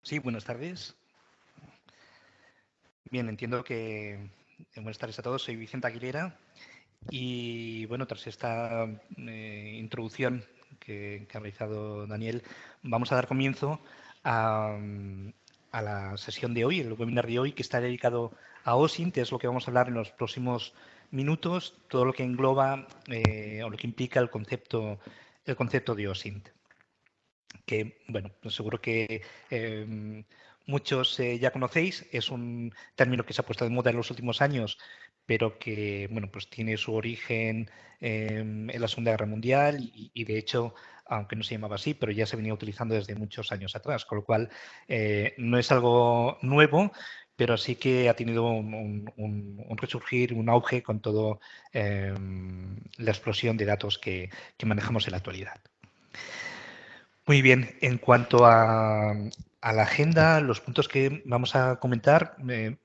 Sí, buenas tardes. Bien, entiendo que buenas tardes a todos. Soy Vicente Aguilera y bueno, tras esta introducción que ha realizado Daniel, vamos a dar comienzo a, a la sesión de hoy, el webinar de hoy, que está dedicado a OSINT, es lo que vamos a hablar en los próximos minutos, todo lo que engloba o lo que implica el concepto de OSINT. Que, bueno, pues seguro que muchos ya conocéis, es un término que se ha puesto de moda en los últimos años, pero que, bueno, pues tiene su origen en la Segunda Guerra Mundial y, de hecho, aunque no se llamaba así, pero ya se venía utilizando desde muchos años atrás, con lo cual no es algo nuevo, pero sí que ha tenido un resurgir, un auge con toda la explosión de datos que manejamos en la actualidad. Muy bien, en cuanto a la agenda, los puntos que vamos a comentar,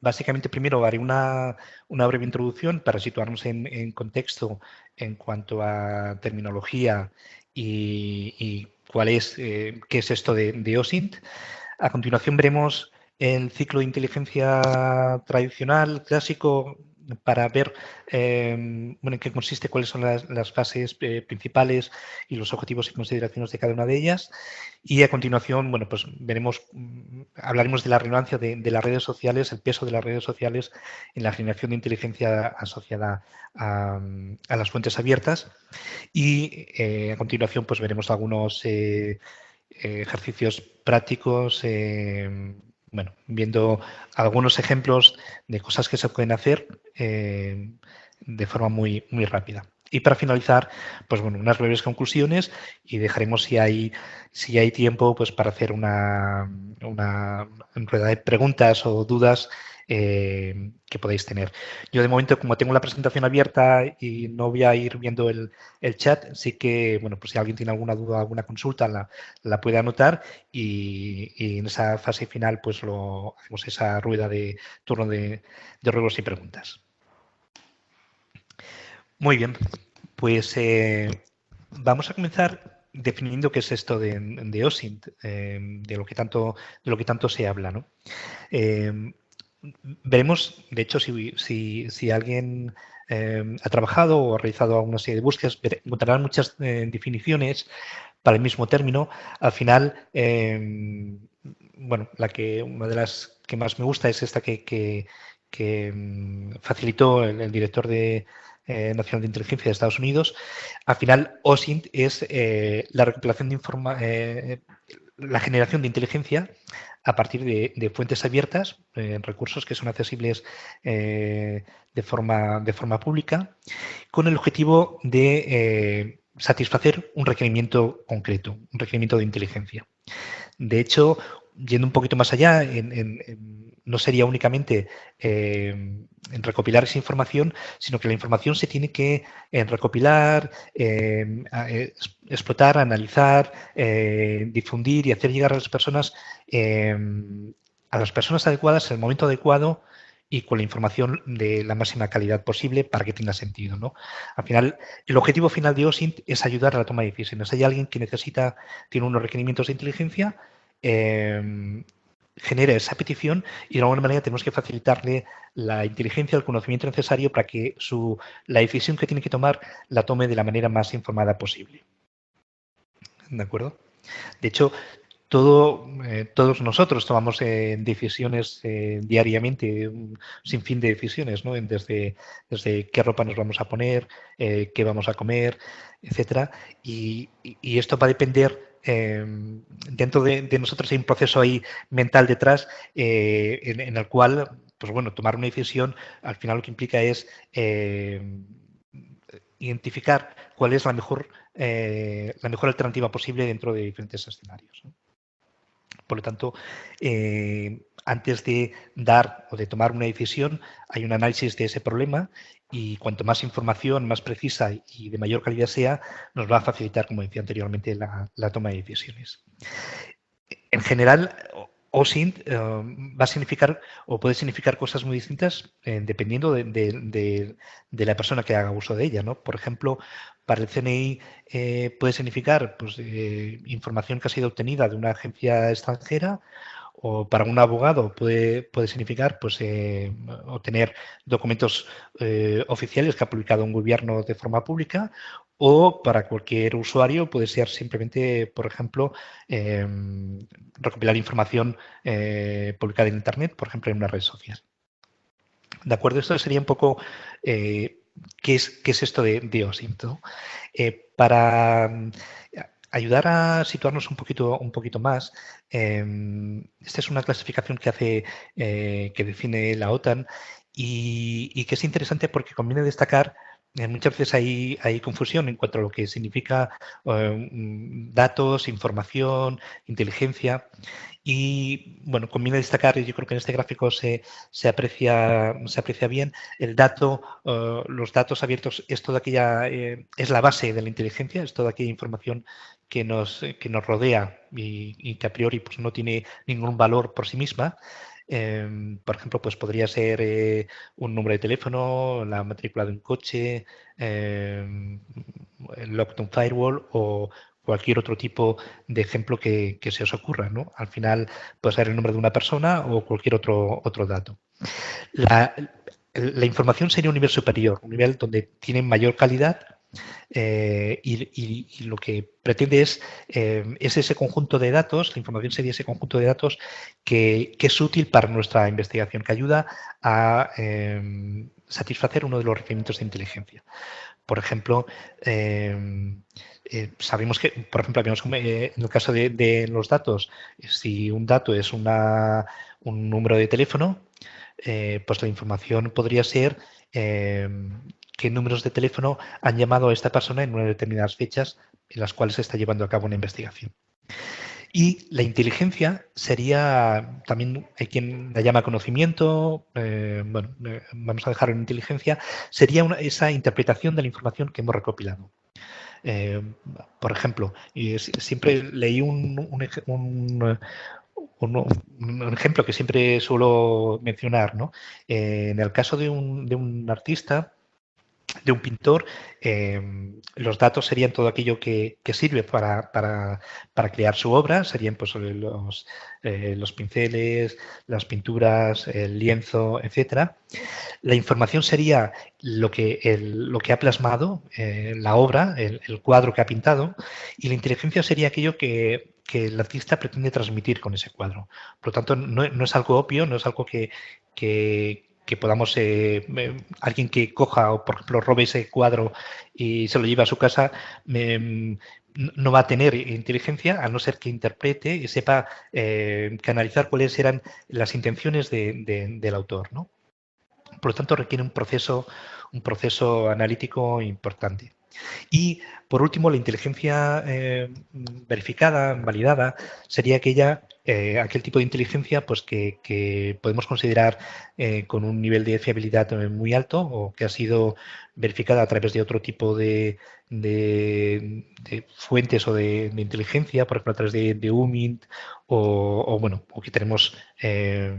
básicamente primero haré una breve introducción para situarnos en contexto en cuanto a terminología y cuál es, qué es esto de OSINT. A continuación veremos el ciclo de inteligencia tradicional, clásico, para ver bueno, en qué consiste, cuáles son las fases principales y los objetivos y consideraciones de cada una de ellas. Y a continuación, bueno, pues veremos, hablaremos de la relevancia de las redes sociales, el peso de las redes sociales en la generación de inteligencia asociada a las fuentes abiertas. Y a continuación, pues veremos algunos ejercicios prácticos, bueno, viendo algunos ejemplos de cosas que se pueden hacer de forma muy rápida. Y para finalizar, pues bueno, unas breves conclusiones y dejaremos si hay tiempo pues para hacer una rueda de preguntas o dudas que podáis tener. Yo de momento, como tengo la presentación abierta y no voy a ir viendo el chat, sí que, bueno, pues si alguien tiene alguna duda, alguna consulta, la puede anotar y en esa fase final pues hacemos esa rueda de turno de ruegos y preguntas. Muy bien, pues vamos a comenzar definiendo qué es esto de OSINT, de lo que tanto se habla, ¿no? Veremos, de hecho, si alguien ha trabajado o ha realizado alguna serie de búsquedas, encontrarán muchas definiciones para el mismo término. Al final, bueno, una de las que más me gusta es esta que facilitó el director de Nacional de Inteligencia de Estados Unidos. Al final, OSINT es la recopilación de la generación de inteligencia a partir de fuentes abiertas, recursos que son accesibles de forma pública, con el objetivo de satisfacer un requerimiento concreto, un requerimiento de inteligencia. De hecho, yendo un poquito más allá, no sería únicamente en recopilar esa información, sino que la información se tiene que recopilar, explotar, analizar, difundir y hacer llegar a las personas adecuadas en el momento adecuado y con la información de la máxima calidad posible para que tenga sentido, ¿no? Al final, el objetivo final de OSINT es ayudar a la toma de decisiones. Hay alguien que tiene unos requerimientos de inteligencia, genera esa petición y de alguna manera tenemos que facilitarle la inteligencia, el conocimiento necesario para que la decisión que tiene que tomar la tome de la manera más informada posible. ¿De acuerdo? De hecho, todos nosotros tomamos decisiones diariamente, un sinfín de decisiones, ¿no? Desde qué ropa nos vamos a poner, qué vamos a comer, etcétera. Y esto va a depender, dentro de nosotros hay un proceso ahí mental detrás en el cual, pues bueno, tomar una decisión al final lo que implica es identificar cuál es la mejor alternativa posible dentro de diferentes escenarios, ¿no? Por lo tanto, antes de dar o de tomar una decisión, hay un análisis de ese problema y cuanto más información, más precisa y de mayor calidad sea, nos va a facilitar, como decía anteriormente, la toma de decisiones. En general, OSINT va a significar o puede significar cosas muy distintas dependiendo de la persona que haga uso de ella, ¿no? Por ejemplo, para el CNI puede significar pues, información que ha sido obtenida de una agencia extranjera o para un abogado puede significar pues, obtener documentos oficiales que ha publicado un gobierno de forma pública, o para cualquier usuario puede ser simplemente, por ejemplo, recopilar información publicada en Internet, por ejemplo, en una red social. ¿De acuerdo? Esto sería un poco qué es esto de OSINT, ¿no? Para ayudar a situarnos un poquito más, esta es una clasificación que hace, que define la OTAN y que es interesante porque conviene destacar. Muchas veces hay confusión en cuanto a lo que significa datos, información, inteligencia. Y bueno, conviene destacar, y yo creo que en este gráfico se aprecia bien, el dato, los datos abiertos es toda aquella, es la base de la inteligencia, es toda aquella información que nos rodea y que a priori pues, no tiene ningún valor por sí misma. Por ejemplo, pues podría ser un número de teléfono, la matrícula de un coche, el log de un firewall o cualquier otro tipo de ejemplo que se os ocurra, ¿no? Al final puede ser el nombre de una persona o cualquier otro dato. La información sería un nivel superior, un nivel donde tiene mayor calidad y lo que pretende es ese conjunto de datos, la información sería ese conjunto de datos que es útil para nuestra investigación, que ayuda a satisfacer uno de los requerimientos de inteligencia. Por ejemplo, sabemos que, por ejemplo, en el caso de los datos, si un dato es un número de teléfono, pues la información podría ser qué números de teléfono han llamado a esta persona en unas determinadas fechas en las cuales se está llevando a cabo una investigación. Y la inteligencia sería, también hay quien la llama conocimiento, vamos a dejarlo en inteligencia, sería esa interpretación de la información que hemos recopilado. Por ejemplo, siempre leí un ejemplo que siempre suelo mencionar, ¿no? En el caso de un artista, de un pintor, los datos serían todo aquello que sirve para crear su obra, serían pues, los pinceles, las pinturas, el lienzo, etcétera. La información sería lo que ha plasmado, la obra, el cuadro que ha pintado, y la inteligencia sería aquello que el artista pretende transmitir con ese cuadro. Por lo tanto, no es algo obvio, no es algo que podamos, alguien que coja o, por ejemplo, robe ese cuadro y se lo lleve a su casa, no va a tener inteligencia, a no ser que interprete y sepa canalizar cuáles eran las intenciones del autor, ¿no? Por lo tanto, requiere un proceso analítico importante. Y, por último, la inteligencia verificada, validada, sería aquel tipo de inteligencia pues, que podemos considerar con un nivel de fiabilidad muy alto o que ha sido verificada a través de otro tipo de fuentes o de inteligencia, por ejemplo, a través de UMINT o que tenemos que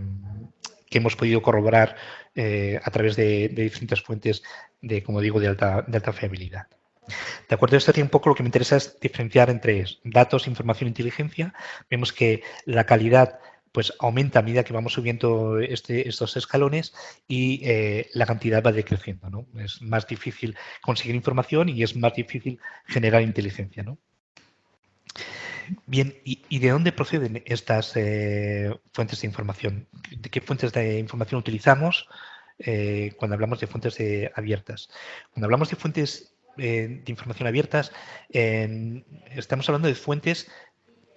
hemos podido corroborar a través de diferentes fuentes como digo, de alta fiabilidad. De acuerdo, esto tiene un poco lo que me interesa es diferenciar entre datos, información e inteligencia. Vemos que la calidad pues aumenta a medida que vamos subiendo estos escalones y la cantidad va decreciendo, ¿no? Es más difícil conseguir información y es más difícil generar inteligencia, ¿no? Bien, ¿y de dónde proceden estas fuentes de información? ¿De qué fuentes de información utilizamos cuando hablamos de fuentes abiertas? Cuando hablamos de fuentes de información abiertas, estamos hablando de fuentes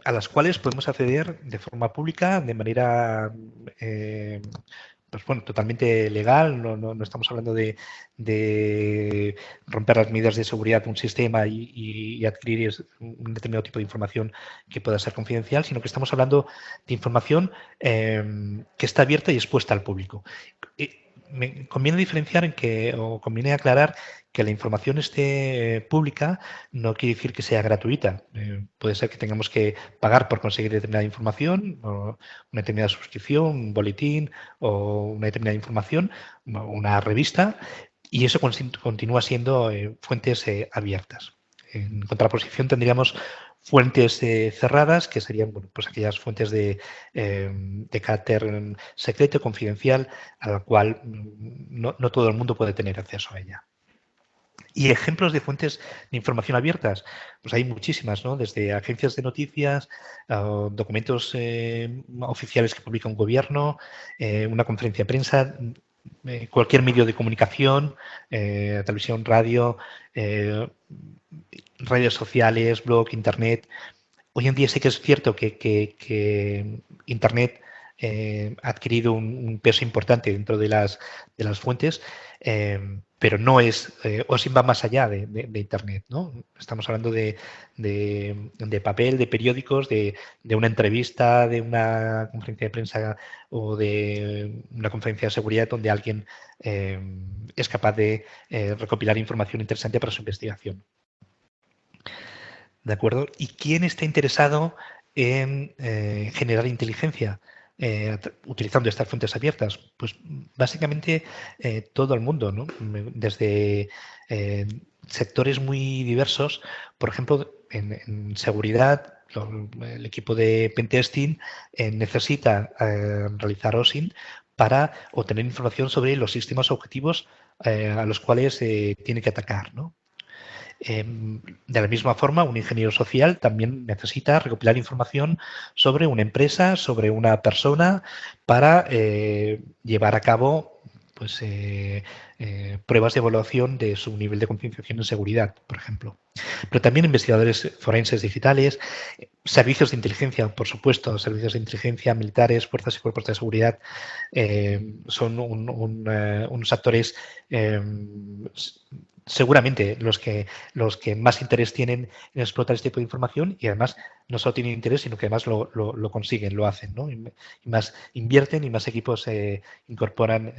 a las cuales podemos acceder de forma pública, de manera pues bueno, totalmente legal, no estamos hablando de romper las medidas de seguridad de un sistema y adquirir un determinado tipo de información que pueda ser confidencial, sino que estamos hablando de información que está abierta y expuesta al público. Me conviene diferenciar o conviene aclarar que la información esté pública no quiere decir que sea gratuita. Puede ser que tengamos que pagar por conseguir determinada información, o una determinada suscripción, un boletín o una determinada información, una revista, y eso continúa siendo fuentes abiertas. En contraposición tendríamos fuentes cerradas, que serían bueno, pues aquellas fuentes de carácter secreto, confidencial, a la cual no todo el mundo puede tener acceso a ella. Y ejemplos de fuentes de información abiertas, pues hay muchísimas, ¿no? Desde agencias de noticias, documentos oficiales que publica un gobierno, una conferencia de prensa, cualquier medio de comunicación, televisión, radio, redes sociales, blog, internet. Hoy en día sí que es cierto que Internet ha adquirido un peso importante dentro de las fuentes, pero no es, OSINT va más allá de Internet, ¿no? Estamos hablando de papel, de periódicos, de una entrevista, de una conferencia de prensa o de una conferencia de seguridad donde alguien es capaz de recopilar información interesante para su investigación. ¿De acuerdo? ¿Y quién está interesado en generar inteligencia utilizando estas fuentes abiertas? Pues básicamente todo el mundo, ¿no? Desde sectores muy diversos, por ejemplo, en seguridad, el equipo de pentesting necesita realizar OSINT para obtener información sobre los sistemas objetivos a los cuales tiene que atacar, ¿no? De la misma forma, un ingeniero social también necesita recopilar información sobre una empresa, sobre una persona, para llevar a cabo pues, pruebas de evaluación de su nivel de concienciación en seguridad, por ejemplo. Pero también investigadores forenses digitales, servicios de inteligencia, por supuesto, servicios de inteligencia, militares, fuerzas y cuerpos de seguridad, son unos actores seguramente los que más interés tienen en explotar este tipo de información, y además no solo tienen interés, sino que además lo consiguen, lo hacen, ¿no? Y más invierten y más equipos se incorporan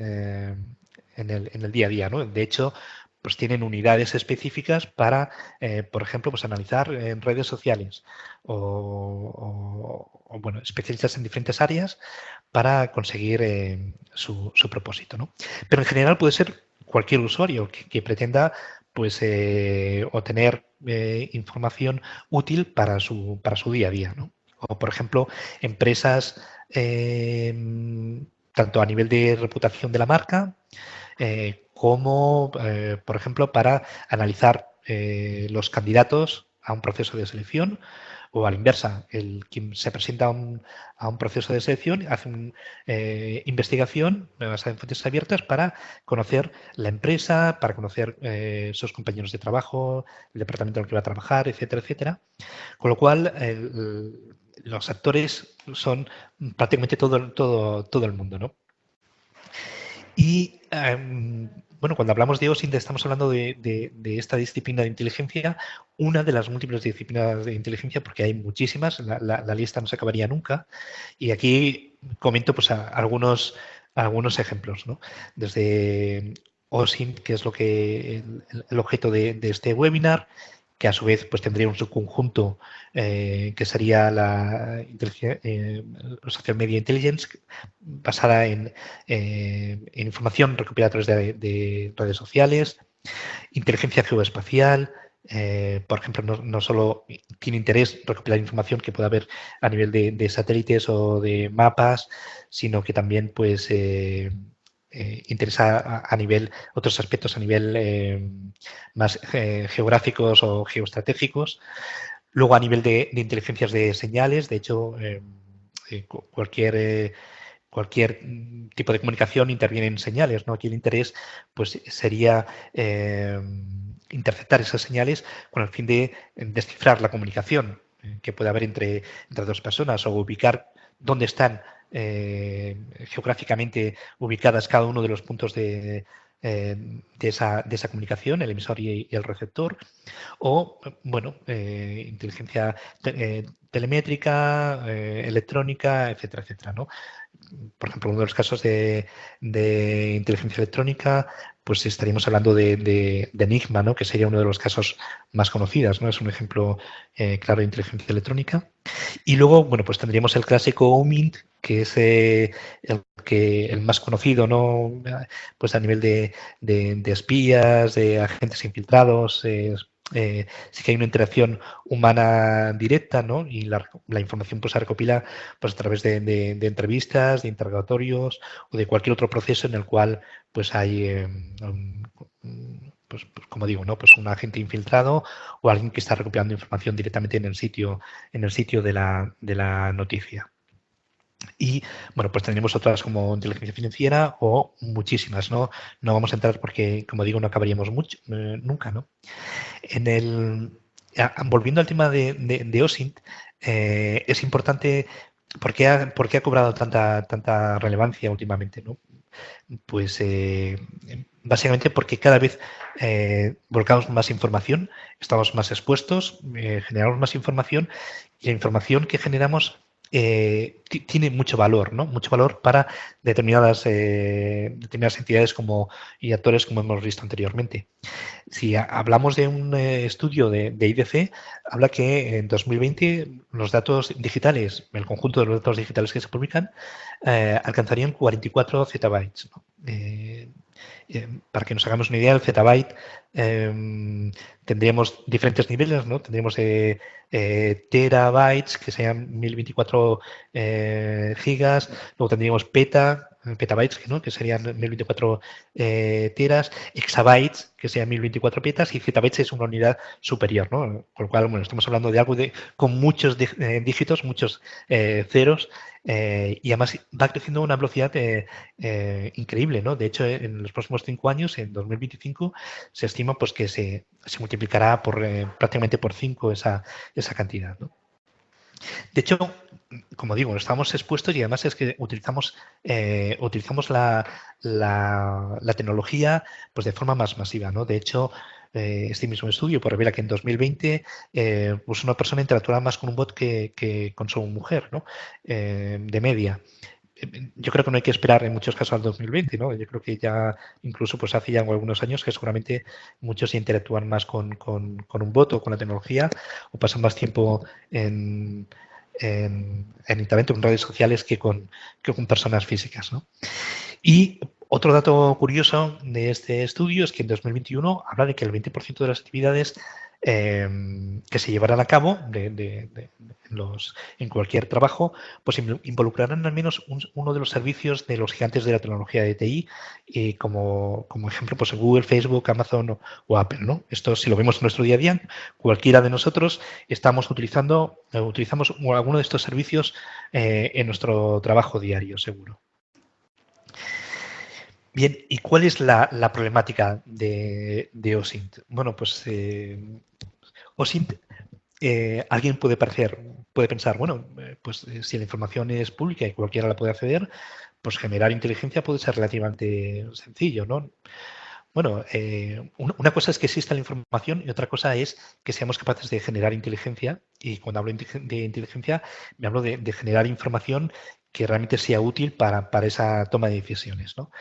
en el día a día, ¿no? De hecho, pues tienen unidades específicas para, por ejemplo, pues analizar en redes sociales o, bueno, especialistas en diferentes áreas para conseguir su propósito, ¿no? Pero en general puede ser cualquier usuario que pretenda pues obtener información útil para su día a día, ¿no? O, por ejemplo, empresas tanto a nivel de reputación de la marca como, por ejemplo, para analizar los candidatos a un proceso de selección, o a la inversa, quien se presenta a un proceso de selección hace una investigación basada en fuentes abiertas para conocer la empresa, para conocer sus compañeros de trabajo, el departamento en el que va a trabajar, etcétera, etcétera. Con lo cual, los actores son prácticamente todo el mundo, ¿no? Y bueno, cuando hablamos de OSINT estamos hablando de esta disciplina de inteligencia, una de las múltiples disciplinas de inteligencia, porque hay muchísimas, la lista no se acabaría nunca. Y aquí comento pues algunos ejemplos, ¿no? Desde OSINT, que es el objeto de este webinar, que a su vez pues tendría un subconjunto que sería la Social Media Intelligence, basada en información recopilada a través de redes sociales, inteligencia geoespacial. Por ejemplo, no solo tiene interés recopilar información que pueda haber a nivel de satélites o de mapas, sino que también pues interesa a nivel, otros aspectos a nivel más geográficos o geoestratégicos. Luego a nivel de inteligencias de señales, de hecho, cualquier tipo de comunicación interviene en señales, ¿no? Aquí el interés pues sería interceptar esas señales con el fin de descifrar la comunicación que puede haber entre dos personas, o ubicar dónde están geográficamente ubicadas cada uno de los puntos de esa comunicación, el emisor y el receptor. O, bueno, inteligencia telemétrica, electrónica, etcétera, etcétera, ¿no? Por ejemplo, uno de los casos de inteligencia electrónica, pues estaríamos hablando de Enigma, ¿no? Que sería uno de los casos más conocidos, ¿no? Es un ejemplo claro de inteligencia electrónica. Y luego, bueno, pues tendríamos el clásico OMINT, que es el más conocido, ¿no? Pues a nivel de espías, de agentes infiltrados, sí que hay una interacción humana directa, ¿no? Y la información pues, se recopila pues, a través de entrevistas, de interrogatorios o de cualquier otro proceso en el cual pues, hay, pues, como digo, ¿no? Pues un agente infiltrado o alguien que está recopilando información directamente en el sitio de la noticia. Y bueno, pues tendremos otras como inteligencia financiera o muchísimas, ¿no? No vamos a entrar porque, como digo, no acabaríamos nunca, ¿no? Volviendo al tema de OSINT, es importante, ¿por qué ha cobrado tanta relevancia últimamente, ¿no? Pues básicamente porque cada vez volcamos más información, estamos más expuestos, generamos más información y la información que generamos tiene mucho valor, ¿no? Mucho valor para determinadas entidades y actores como hemos visto anteriormente. Si hablamos de un estudio de IDC, habla que en 2020 los datos digitales, el conjunto de los datos digitales que se publican, alcanzarían 44 zettabytes, ¿no? Para que nos hagamos una idea, el zettabyte tendríamos diferentes niveles, ¿no? Tendríamos terabytes, que serían 1024 gigas, luego tendríamos petabytes, ¿no? Que serían 1024 teras, exabytes, que serían 1024 petas, y zettabytes es una unidad superior, ¿no? Con lo cual, bueno, estamos hablando de algo con muchos dígitos, muchos ceros, y además va creciendo a una velocidad increíble, ¿no? De hecho, en los próximos 5 años, en 2025, se estima pues, que se multiplicará prácticamente por 5 esa cantidad, ¿no? De hecho, como digo, estamos expuestos y además es que utilizamos la tecnología pues, de forma más masiva, ¿no? De hecho, este mismo estudio pues, revela que en 2020 pues una persona interactuará más con un bot que con su mujer, ¿no? De media. Yo creo que no hay que esperar en muchos casos al 2020, ¿no? Yo creo que ya incluso pues hace ya algunos años que seguramente muchos interactúan más con un bot o con la tecnología o pasan más tiempo en Internet, en redes sociales que con personas físicas, ¿no? Y otro dato curioso de este estudio es que en 2021 habla de que el 20% de las actividades que se llevarán a cabo en cualquier trabajo, pues involucrarán al menos uno de los servicios de los gigantes de la tecnología de TI, como ejemplo, pues Google, Facebook, Amazon o Apple, ¿no? Esto, si lo vemos en nuestro día a día, cualquiera de nosotros utilizamos alguno de estos servicios en nuestro trabajo diario, seguro. Bien, ¿y cuál es la problemática de OSINT? Bueno, pues OSINT, alguien puede pensar, bueno, pues si la información es pública y cualquiera la puede acceder, pues generar inteligencia puede ser relativamente sencillo, ¿no? Bueno, una cosa es que exista la información y otra cosa es que seamos capaces de generar inteligencia. Y cuando hablo de inteligencia, me hablo de generar información que realmente sea útil para esa toma de decisiones, ¿no?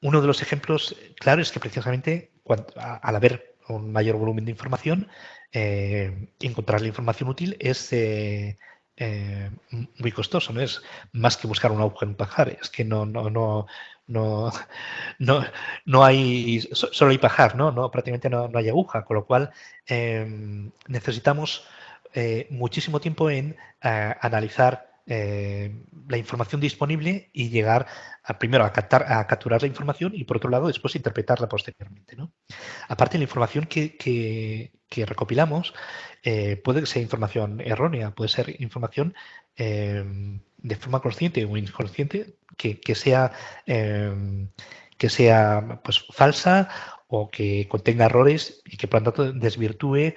Uno de los ejemplos claros es que precisamente al haber un mayor volumen de información, encontrar la información útil es muy costoso, no es más que buscar un aguja en un pajar, es que no, no hay, solo hay pajar, ¿no? Prácticamente no hay aguja, con lo cual necesitamos muchísimo tiempo en analizar la información disponible y llegar primero a capturar la información y por otro lado después interpretarla posteriormente, ¿no? Aparte, la información que recopilamos puede ser información errónea, puede ser información de forma consciente o inconsciente que sea pues, falsa o que contenga errores y que por lo tanto desvirtúe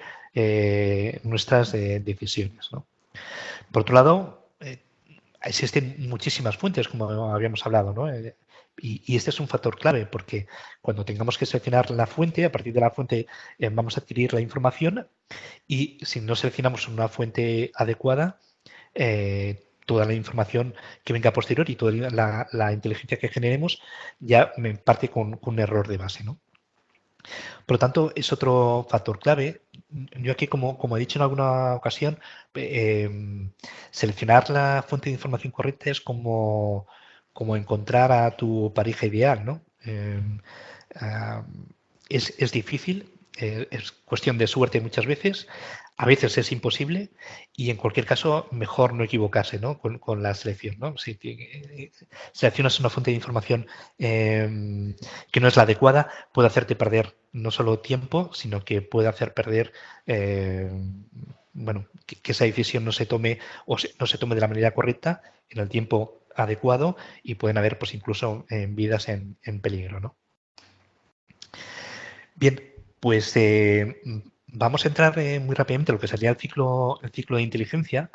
nuestras decisiones, ¿no? Por otro lado, existen muchísimas fuentes, como habíamos hablado, ¿no? Y este es un factor clave porque cuando tengamos que seleccionar la fuente, a partir de la fuente vamos a adquirir la información y si no seleccionamos una fuente adecuada, toda la información que venga posterior y toda la inteligencia que generemos ya me parte con un error de base, ¿no? Por lo tanto, es otro factor clave. Yo aquí, como he dicho en alguna ocasión, seleccionar la fuente de información correcta es como encontrar a tu pareja ideal, ¿no? Es difícil es cuestión de suerte muchas veces, a veces es imposible y en cualquier caso mejor no equivocarse, ¿no? Con la selección, ¿no? Si seleccionas una fuente de información que no es la adecuada, puede hacerte perder no solo tiempo, sino que puede hacer perder bueno, que esa decisión no se tome no se tome de la manera correcta en el tiempo adecuado y pueden haber pues incluso vidas en peligro, ¿no? Bien, pues vamos a entrar muy rápidamente en lo que sería el ciclo de inteligencia.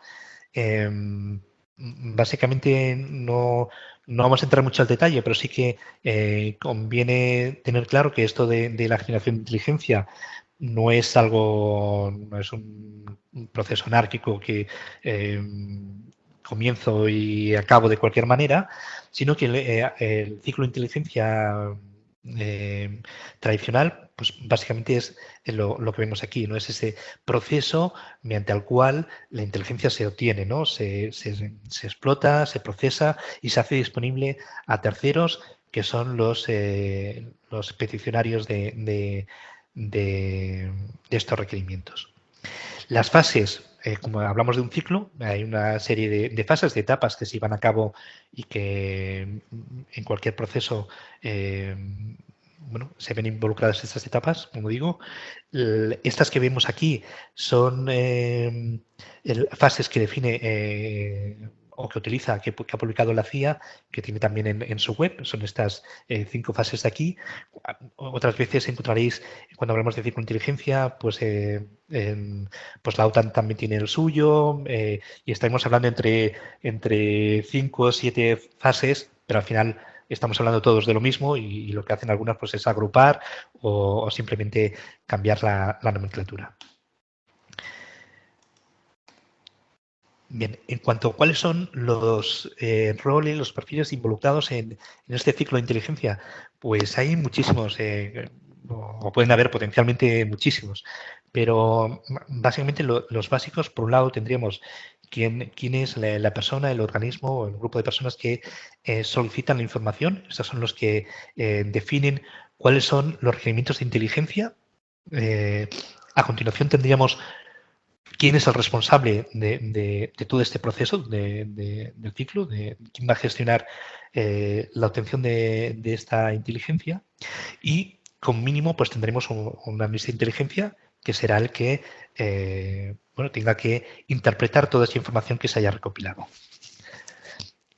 Básicamente no vamos a entrar mucho al detalle, pero sí que conviene tener claro que esto de la generación de inteligencia no es un proceso anárquico que comienzo y acabo de cualquier manera, sino que el ciclo de inteligencia tradicional, pues básicamente es lo que vemos aquí, ¿no? Es ese proceso mediante el cual la inteligencia se obtiene, ¿no? Se explota, se procesa y se hace disponible a terceros que son los peticionarios de estos requerimientos. Las fases, como hablamos de un ciclo, hay una serie de fases, de etapas que se llevan a cabo y que en cualquier proceso bueno, se ven involucradas estas etapas, como digo. Estas que vemos aquí son fases que define o que utiliza, que ha publicado la CIA, que tiene también en su web. Son estas 5 fases de aquí. Otras veces encontraréis, cuando hablamos de ciclo de inteligencia, pues, pues la OTAN también tiene el suyo y estaremos hablando entre 5 o 7 fases, pero al final estamos hablando todos de lo mismo y lo que hacen algunas pues es agrupar o simplemente cambiar la nomenclatura. Bien, en cuanto a cuáles son los roles, los perfiles involucrados en este ciclo de inteligencia, pues hay muchísimos, o pueden haber potencialmente muchísimos, pero básicamente los básicos, por un lado, tendríamos quién es la persona, el organismo o el grupo de personas que solicitan la información. Estos son los que definen cuáles son los requerimientos de inteligencia. A continuación tendríamos quién es el responsable de todo este proceso del ciclo, de quién va a gestionar la obtención de esta inteligencia y con mínimo pues tendremos un analista de inteligencia que será el que bueno, tenga que interpretar toda esa información que se haya recopilado.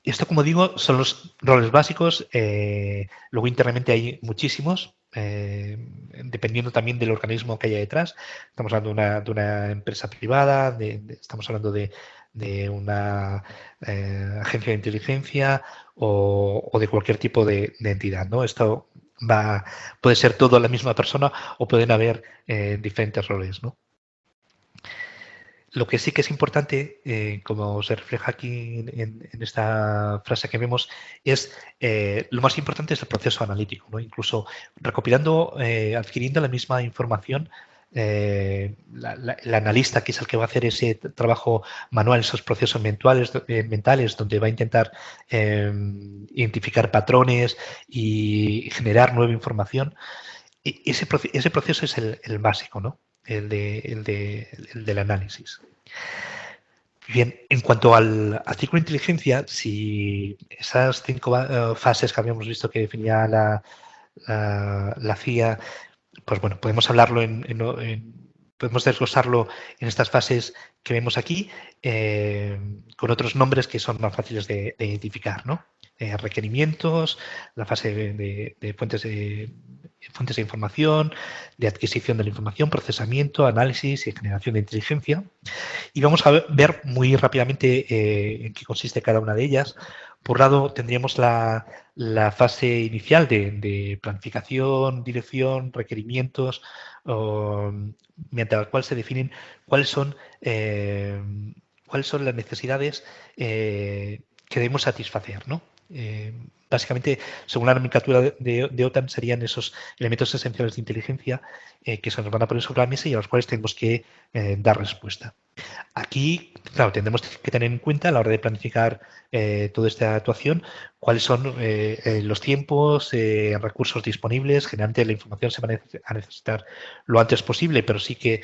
Esto, como digo, son los roles básicos. Luego internamente hay muchísimos, dependiendo también del organismo que haya detrás. Estamos hablando de una empresa privada, estamos hablando de una agencia de inteligencia o de cualquier tipo de entidad, ¿no? Esto puede ser todo la misma persona o pueden haber diferentes roles, ¿no? Lo que sí que es importante, como se refleja aquí en esta frase que vemos, es lo más importante es el proceso analítico, ¿no? Incluso recopilando, adquiriendo la misma información, el analista, que es el que va a hacer ese trabajo manual, esos procesos mentales, donde va a intentar identificar patrones y generar nueva información, ese proceso es el básico, ¿no? El del análisis. Bien, en cuanto al ciclo de inteligencia, si esas 5 fases que habíamos visto que definía la CIA, pues bueno, podemos hablarlo podemos desglosarlo en estas fases que vemos aquí con otros nombres que son más fáciles de identificar, ¿no? Requerimientos, la fase de fuentes de información, de adquisición de la información, procesamiento, análisis y generación de inteligencia. Y vamos a ver muy rápidamente en qué consiste cada una de ellas. Por un lado, tendríamos la fase inicial de planificación, dirección, requerimientos, mediante la cual se definen cuáles son las necesidades que debemos satisfacer, ¿no? Básicamente, según la nomenclatura de OTAN, serían esos elementos esenciales de inteligencia que se nos van a poner sobre la mesa y a los cuales tenemos que dar respuesta. Aquí, claro, tendremos que tener en cuenta a la hora de planificar toda esta actuación cuáles son los tiempos, recursos disponibles. Generalmente la información se va a necesitar lo antes posible, pero sí que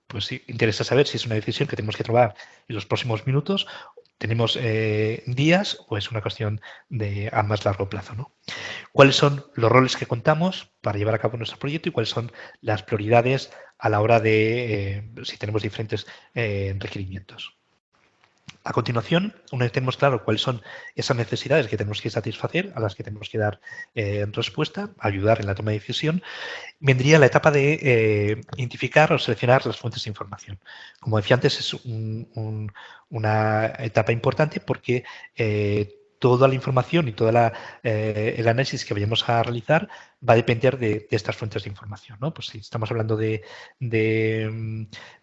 pues sí, interesa saber si es una decisión que tenemos que tomar en los próximos minutos, tenemos días o es una cuestión de a más largo plazo, ¿no? ¿Cuáles son los roles que contamos para llevar a cabo nuestro proyecto y cuáles son las prioridades a la hora de si tenemos diferentes requerimientos? A continuación, una vez tenemos claro cuáles son esas necesidades que tenemos que satisfacer, a las que tenemos que dar respuesta, ayudar en la toma de decisión, vendría la etapa de identificar o seleccionar las fuentes de información. Como decía antes, es una etapa importante porque toda la información y todo el análisis que vayamos a realizar va a depender de estas fuentes de información, ¿no? Pues si estamos hablando de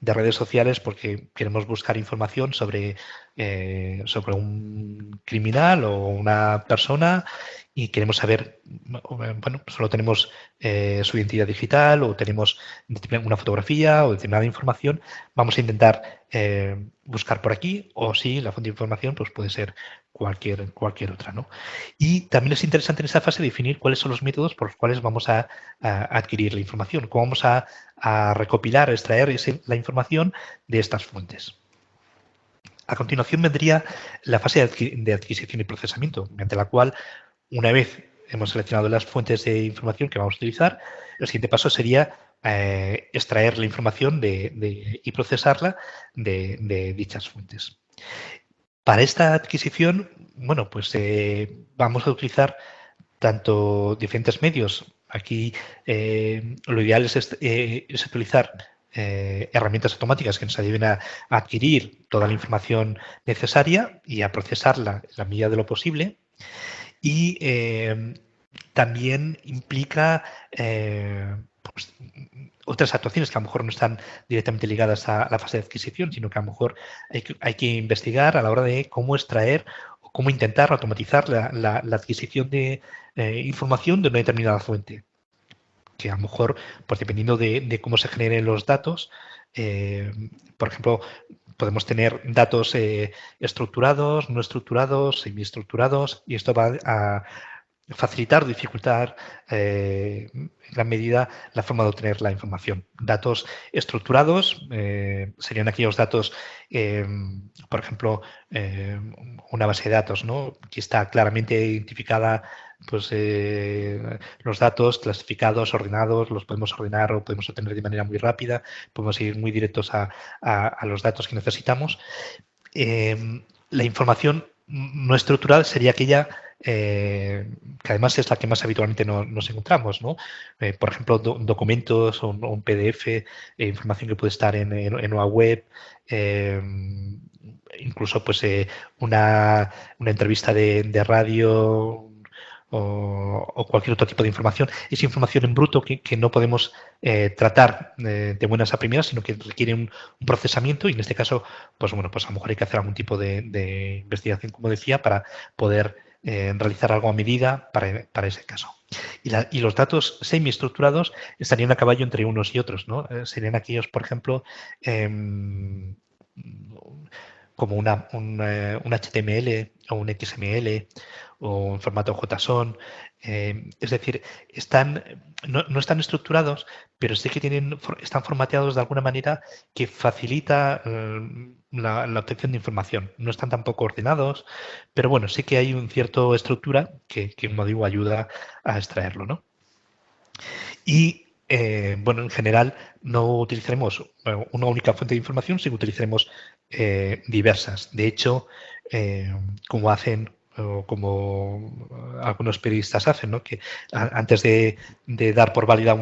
redes sociales porque queremos buscar información sobre un criminal o una persona y queremos saber, bueno, solo tenemos su identidad digital o tenemos una fotografía o determinada información, vamos a intentar buscar por aquí o si la fuente de información pues puede ser cualquier otra, ¿no? Y también es interesante en esta fase definir cuáles son los métodos por los cuales vamos a adquirir la información, cómo vamos a recopilar, a extraer la información de estas fuentes. A continuación vendría la fase de adquisición y procesamiento, mediante la cual, una vez hemos seleccionado las fuentes de información que vamos a utilizar, el siguiente paso sería extraer la información y procesarla de dichas fuentes. Para esta adquisición, bueno, pues vamos a utilizar tanto diferentes medios. Aquí lo ideal es utilizar herramientas automáticas que nos ayuden a adquirir toda la información necesaria y a procesarla en la medida de lo posible. Y también implica pues, otras actuaciones que a lo mejor no están directamente ligadas a la fase de adquisición, sino que a lo mejor hay que investigar a la hora de cómo extraer o cómo intentar automatizar la adquisición de información de una determinada fuente. Que a lo mejor, pues dependiendo de cómo se generen los datos, por ejemplo, podemos tener datos estructurados, no estructurados, semiestructurados, y esto va a facilitar o dificultar en gran medida la forma de obtener la información. Datos estructurados serían aquellos datos, por ejemplo, una base de datos, ¿no? Que está claramente identificada, pues los datos clasificados, ordenados, los podemos ordenar o podemos obtener de manera muy rápida, podemos ir muy directos a los datos que necesitamos. La información no estructurada sería aquella que además es la que más habitualmente nos encontramos, ¿no? Por ejemplo, documentos o un PDF, información que puede estar en una web, incluso pues una entrevista de radio o cualquier otro tipo de información. Es información en bruto que no podemos tratar de buenas a primeras, sino que requiere un procesamiento y en este caso, pues bueno, pues a lo mejor hay que hacer algún tipo de investigación, como decía, para poder realizar algo a medida para ese caso. Y los datos semiestructurados estarían a caballo entre unos y otros, ¿no? Serían aquellos, por ejemplo, como un HTML o un XML o en formato JSON. Es decir, no están estructurados, pero sí que están formateados de alguna manera que facilita la obtención de información. No están tampoco ordenados, pero bueno, sí que hay una cierta estructura que, como digo, ayuda a extraerlo, ¿no? Y bueno, en general no utilizaremos una única fuente de información, sino utilizaremos diversas. De hecho, como hacen o como algunos periodistas hacen, ¿no? Que antes de dar por válida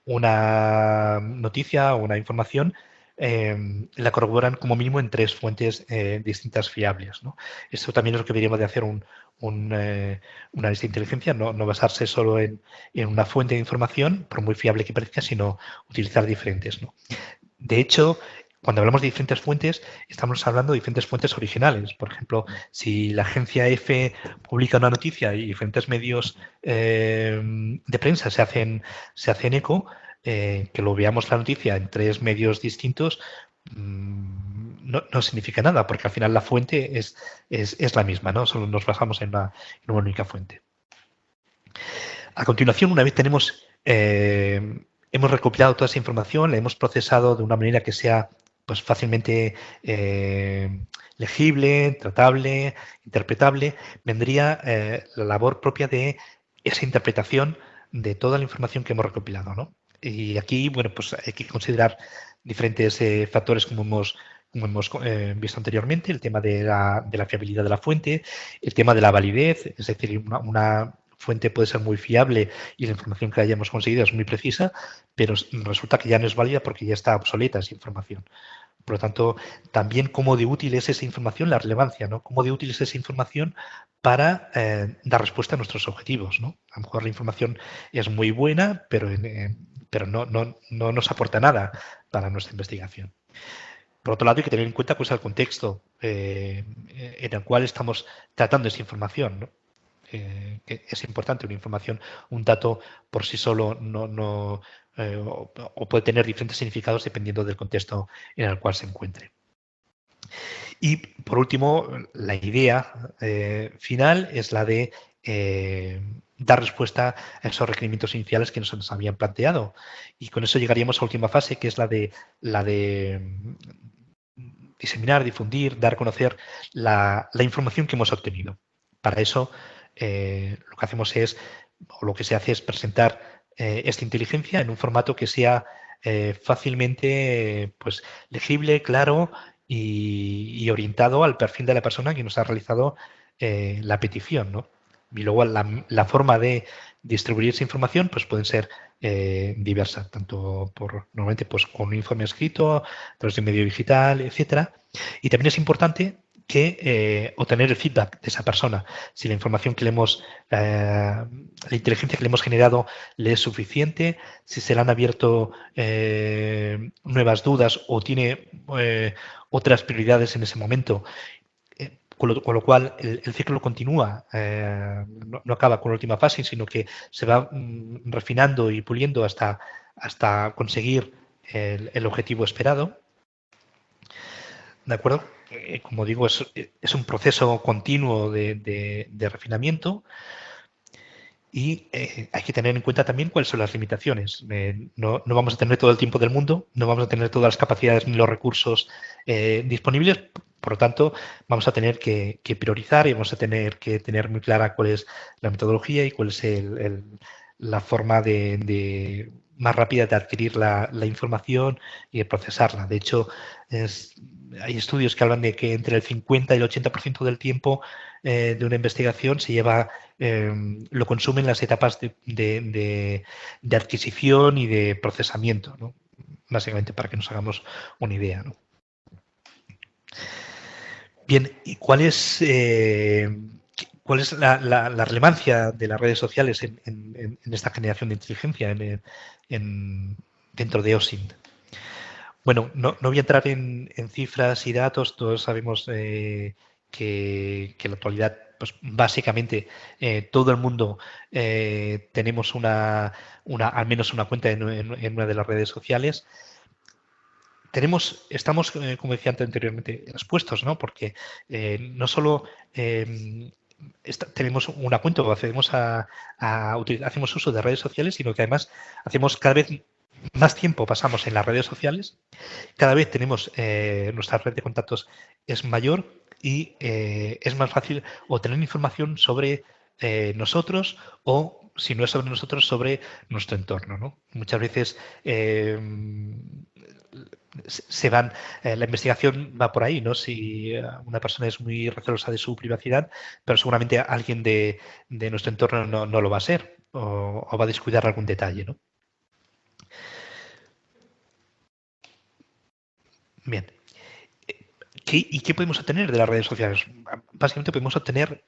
una noticia o una información, la corroboran como mínimo en 3 fuentes distintas fiables, ¿no? Esto también es lo que deberíamos de hacer un análisis de inteligencia, no basarse solo en una fuente de información, por muy fiable que parezca, sino utilizar diferentes, ¿no? De hecho, cuando hablamos de diferentes fuentes, estamos hablando de diferentes fuentes originales. Por ejemplo, si la agencia F publica una noticia y diferentes medios de prensa se hacen eco, que lo veamos la noticia en 3 medios distintos, no significa nada, porque al final la fuente es la misma, ¿no? Solo nos basamos en una única fuente. A continuación, una vez hemos recopilado toda esa información, la hemos procesado de una manera que sea pues, fácilmente legible, tratable, interpretable, vendría la labor propia de esa interpretación de toda la información que hemos recopilado, ¿no? Y aquí, bueno, pues hay que considerar diferentes factores como hemos visto anteriormente, el tema de la fiabilidad de la fuente, el tema de la validez, es decir, una fuente puede ser muy fiable y la información que hayamos conseguido es muy precisa, pero resulta que ya no es válida porque ya está obsoleta esa información. Por lo tanto, también cómo de útil es esa información, la relevancia, ¿no? Cómo de útil es esa información para dar respuesta a nuestros objetivos, ¿no? A lo mejor la información es muy buena, pero no nos aporta nada para nuestra investigación. Por otro lado, hay que tener en cuenta pues, el contexto en el cual estamos tratando esa información, ¿no? Que es importante una información, un dato por sí solo o puede tener diferentes significados dependiendo del contexto en el cual se encuentre. Y por último, la idea final es la de dar respuesta a esos requerimientos iniciales que nos habían planteado. Y con eso llegaríamos a la última fase, que es la de diseminar, difundir, dar a conocer la información que hemos obtenido. Para eso, lo que hacemos o lo que se hace es presentar esta inteligencia en un formato que sea fácilmente pues, legible, claro y orientado al perfil de la persona que nos ha realizado la petición, ¿no? Y luego la forma de distribuir esa información pues pueden ser diversas, tanto normalmente pues, con un informe escrito, a través de un medio digital, etcétera. Y también es importante que obtener el feedback de esa persona. Si la información que la inteligencia que le hemos generado le es suficiente, si se le han abierto nuevas dudas o tiene otras prioridades en ese momento. Con lo cual, el ciclo continúa, no acaba con la última fase, sino que se va refinando y puliendo hasta conseguir el objetivo esperado. ¿De acuerdo? Como digo, es un proceso continuo de refinamiento y hay que tener en cuenta también cuáles son las limitaciones. No vamos a tener todo el tiempo del mundo, no vamos a tener todas las capacidades ni los recursos disponibles, por lo tanto, vamos a tener que priorizar y vamos a tener que tener muy clara cuál es la metodología y cuál es la forma más rápida de adquirir la información y de procesarla. De hecho, hay estudios que hablan de que entre el 50 y el 80% del tiempo de una investigación lo consumen las etapas de adquisición y de procesamiento, ¿no? Básicamente para que nos hagamos una idea, ¿no? Bien, ¿y cuál es la relevancia de las redes sociales en esta generación de inteligencia dentro de OSINT? Bueno, no voy a entrar en cifras y datos, todos sabemos que en la actualidad, pues básicamente todo el mundo tenemos al menos una cuenta en una de las redes sociales. Estamos, como decía anteriormente, expuestos, ¿no? Porque no solo tenemos una cuenta o hacemos uso de redes sociales, sino que además hacemos cada vez más tiempo pasamos en las redes sociales, cada vez tenemos nuestra red de contactos es mayor y es más fácil obtener información sobre nosotros o, si no es sobre nosotros, sobre nuestro entorno, ¿no? Muchas veces la investigación va por ahí, ¿no? Si una persona es muy recelosa de su privacidad, pero seguramente alguien de nuestro entorno no lo va a ser o va a descuidar algún detalle, ¿no? Bien. ¿Y qué podemos obtener de las redes sociales? Básicamente podemos obtener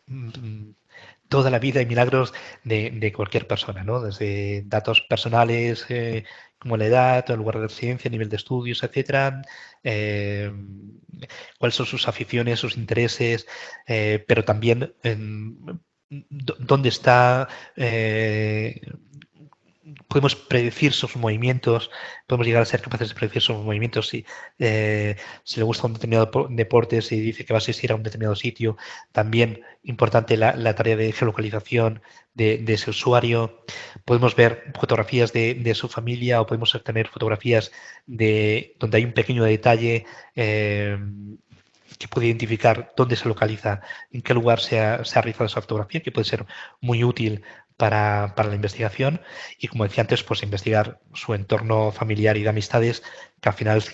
toda la vida y milagros de cualquier persona, ¿no? Desde datos personales como la edad, el lugar de residencia, nivel de estudios, etcétera, cuáles son sus aficiones, sus intereses, pero también dónde está podemos predecir sus movimientos, podemos llegar a ser capaces de predecir sus movimientos si le gusta un determinado deporte, si dice que va a asistir a un determinado sitio. También importante la tarea de geolocalización de ese usuario. Podemos ver fotografías de su familia o podemos obtener fotografías donde hay un pequeño detalle que puede identificar dónde se localiza, en qué lugar se ha realizado esa fotografía, que puede ser muy útil para la investigación. Y como decía antes, pues investigar su entorno familiar y de amistades, que al final es